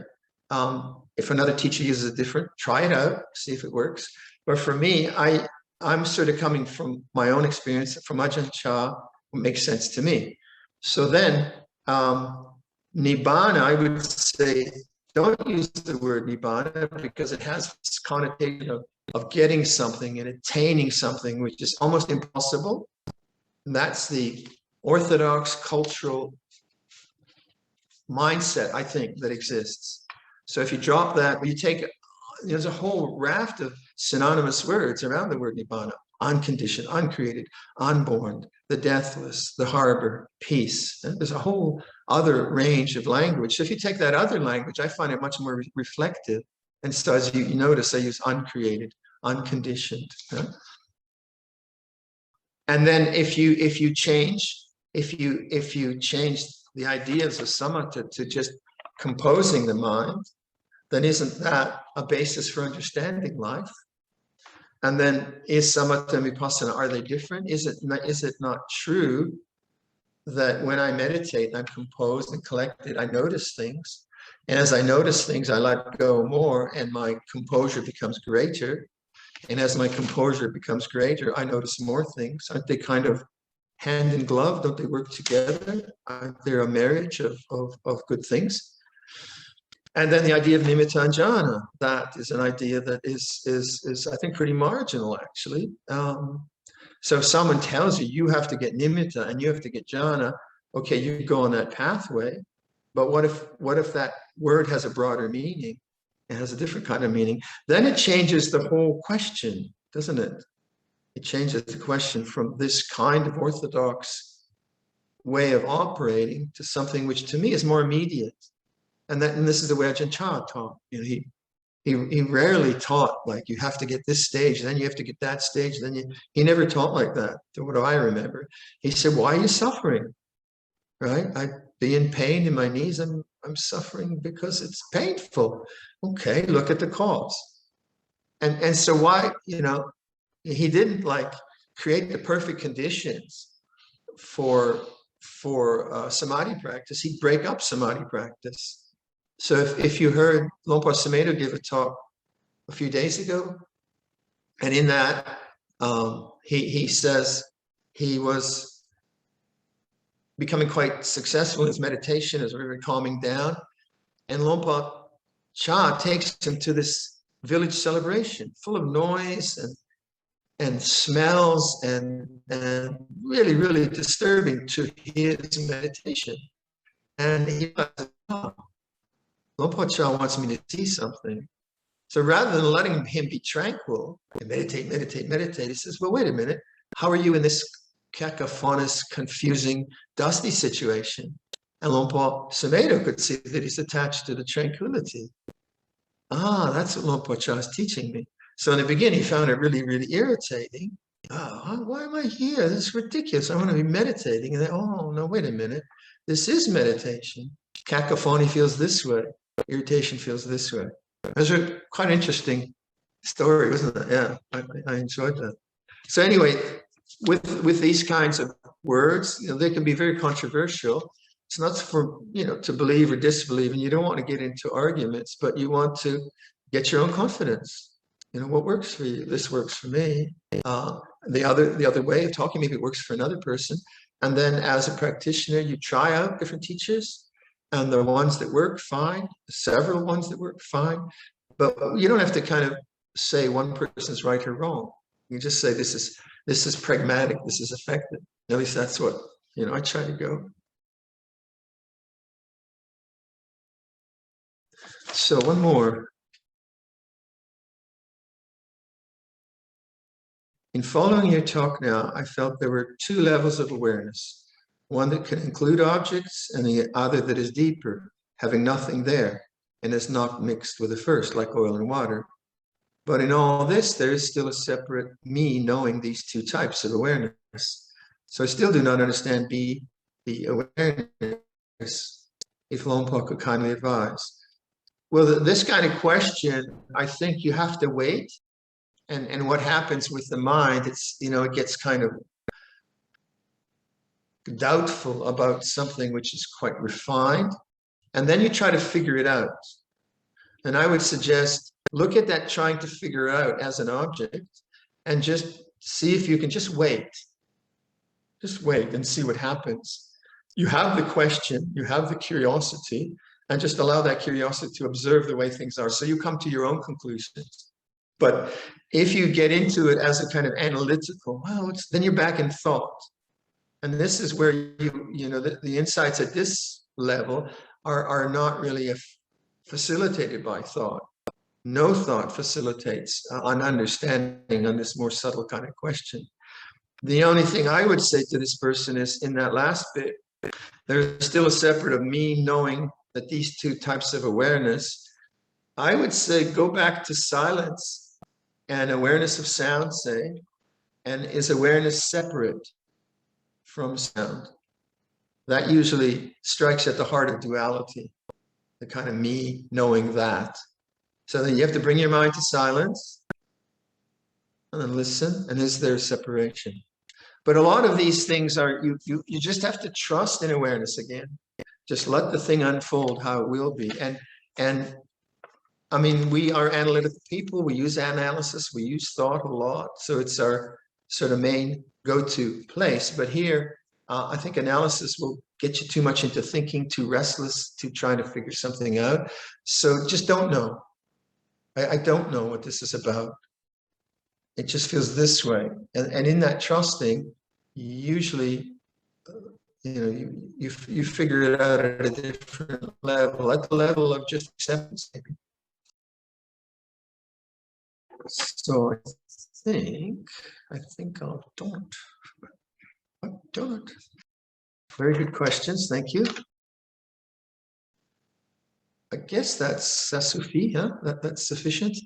If another teacher uses it different, try it out, see if it works. But for me, I'm sort of coming from my own experience, from Ajahn Chah, what makes sense to me. So then, nibbana, I would say, don't use the word nibbana because it has this connotation of getting something and attaining something which is almost impossible. And that's the orthodox cultural mindset, I think, that exists. So if you drop that, you take, there's a whole raft of synonymous words around the word nibbana: unconditioned, uncreated, unborn, the deathless, the harbor, peace. And there's a whole other range of language. So if you take that other language, I find it much more reflective. And so as you notice, I use uncreated, unconditioned. And then if you change the ideas of samatha to just composing the mind, then isn't that a basis for understanding life? And then is samatha and vipassana, are they different? Is it not true that when I meditate, I'm composed and collected, I notice things. And as I notice things, I let go more and my composure becomes greater. And as my composure becomes greater, I notice more things. Aren't they kind of hand in glove? Don't they work together? Aren't there a marriage of good things? And then the idea of nimitta and jhana, that is an idea that is I think pretty marginal actually. So if someone tells you you have to get nimitta and you have to get jhana, okay, you go on that pathway. But what if that word has a broader meaning? It has a different kind of meaning. Then it changes the whole question, doesn't it? It changes the question from this kind of orthodox way of operating to something which to me is more immediate. And this is the way Ajahn Chah taught. You know, he rarely taught like you have to get this stage, then you have to get that stage, then he never taught like that. What do I remember? He said, why are you suffering? Right? I be in pain in my knees. I'm suffering because it's painful. Okay, look at the cause. And so why, he didn't like create the perfect conditions for samadhi practice. He'd break up samadhi practice. So if you heard Luang Por Sumedho give a talk a few days ago, and in that he says he was becoming quite successful in his meditation, as we were calming down, and Luang Por Cha takes him to this village celebration full of noise and smells and really, really disturbing to his meditation. And he was, oh, Luang Por Cha wants me to see something. So rather than letting him be tranquil and meditate, he says, well, wait a minute. How are you in this cacophonous, confusing, dusty situation? And Luang Por Sumedho could see that he's attached to the tranquility. Ah, that's what Luang Por Cha is teaching me. So in the beginning, he found it really, really irritating. Oh, why am I here? This is ridiculous. I want to be meditating. And then, oh, no, wait a minute. This is meditation. Cacophony feels this way. Irritation feels this way. It was a quite interesting story, wasn't it? Yeah, I enjoyed that. So anyway, with these kinds of words, they can be very controversial. It's not for, to believe or disbelieve, and you don't want to get into arguments, but you want to get your own confidence. What works for you? This works for me. The other way of talking, maybe it works for another person. And then as a practitioner, you try out different teachers, and the ones that work, fine. Several ones that work, fine. But you don't have to kind of say one person's right or wrong. You just say this is pragmatic, this is effective. At least that's what I try to go. So one more. In following your talk now, I felt there were two levels of awareness. One that can include objects and the other that is deeper, having nothing there and is not mixed with the first, like oil and water. But in all this, there is still a separate me knowing these two types of awareness. So I still do not understand the awareness, if Luang Por could kindly advise. Well, this kind of question, I think you have to wait. And what happens with the mind, it gets kind of doubtful about something which is quite refined. And then you try to figure it out. And I would suggest, look at that trying to figure out as an object and just see if you can just wait. Just wait and see what happens. You have the question, you have the curiosity, and just allow that curiosity to observe the way things are. So you come to your own conclusions. But if you get into it as a kind of analytical, then you're back in thought. And this is where the insights at this level are not really facilitated by thought. No thought facilitates an understanding on this more subtle kind of question. The only thing I would say to this person is, in that last bit, there's still a separate of me knowing that these two types of awareness. I would say go back to silence and awareness of sound, say, and is awareness separate from sound? That usually strikes at the heart of duality, the kind of me knowing that. So then you have to bring your mind to silence and then listen, and is there separation? But a lot of these things are, you just have to trust in awareness again. Just let the thing unfold how it will be. And I mean, we are analytical people. We use analysis. We use thought a lot. So it's our sort of main go-to place. But here, I think analysis will get you too much into thinking, too restless, to trying to figure something out. So just don't know. I don't know what this is about. It just feels this way. And in that trusting, usually, you figure it out at a different level, at the level of just acceptance, maybe. So I think I'll don't. Very good questions. Thank you. I guess that's sufi, huh? That's sufficient.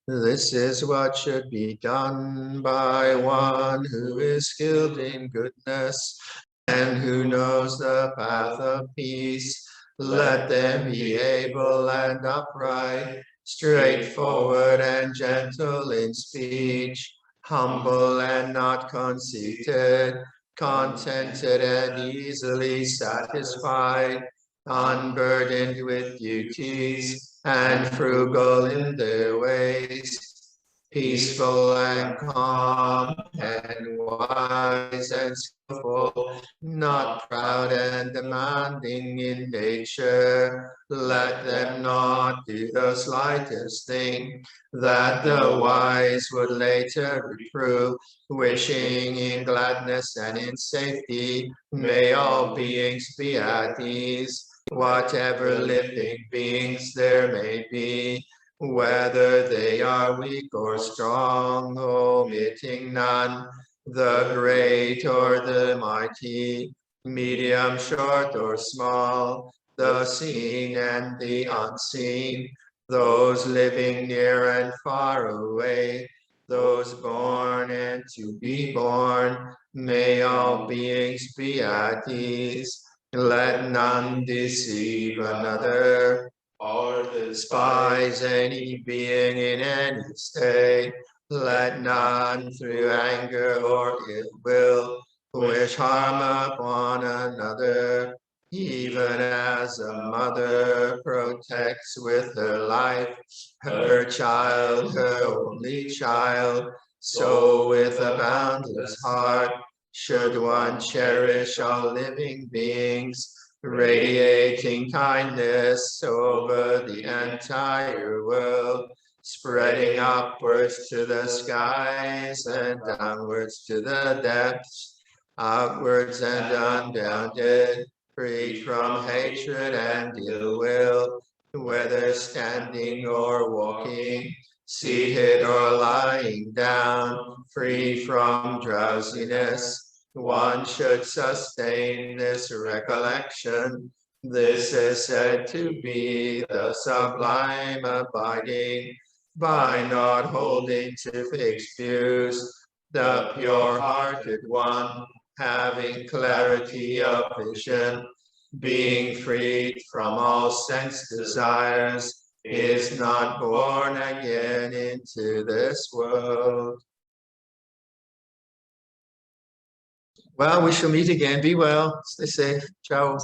This is what should be done by one who is skilled in goodness and who knows the path of peace. Let them be able and upright, straightforward and gentle in speech, humble and not conceited, contented and easily satisfied, unburdened with duties, and frugal in their ways, peaceful and calm and wise and skillful, not proud and demanding in nature. Let them not do the slightest thing that the wise would later reprove, wishing in gladness and in safety. May all beings be at ease, whatever living beings there may be, whether they are weak or strong, omitting none, the great or the mighty, medium, short or small, the seen and the unseen, those living near and far away, those born and to be born. May all beings be at ease. Let none deceive another or despise any being in any state. Let none through anger or ill will wish harm upon another, even as a mother protects with her life her child, her only child, so with a boundless heart should one cherish all living beings, radiating kindness over the entire world, spreading upwards to the skies and downwards to the depths, outwards and unbounded, freed from hatred and ill will, whether standing or walking, seated or lying down, free from drowsiness. One should sustain this recollection. This is said to be the sublime abiding, by not holding to fixed views, the pure-hearted one, having clarity of vision, being freed from all sense desires, is not born again into this world. Well, we shall meet again. Be well. Stay safe. Ciao.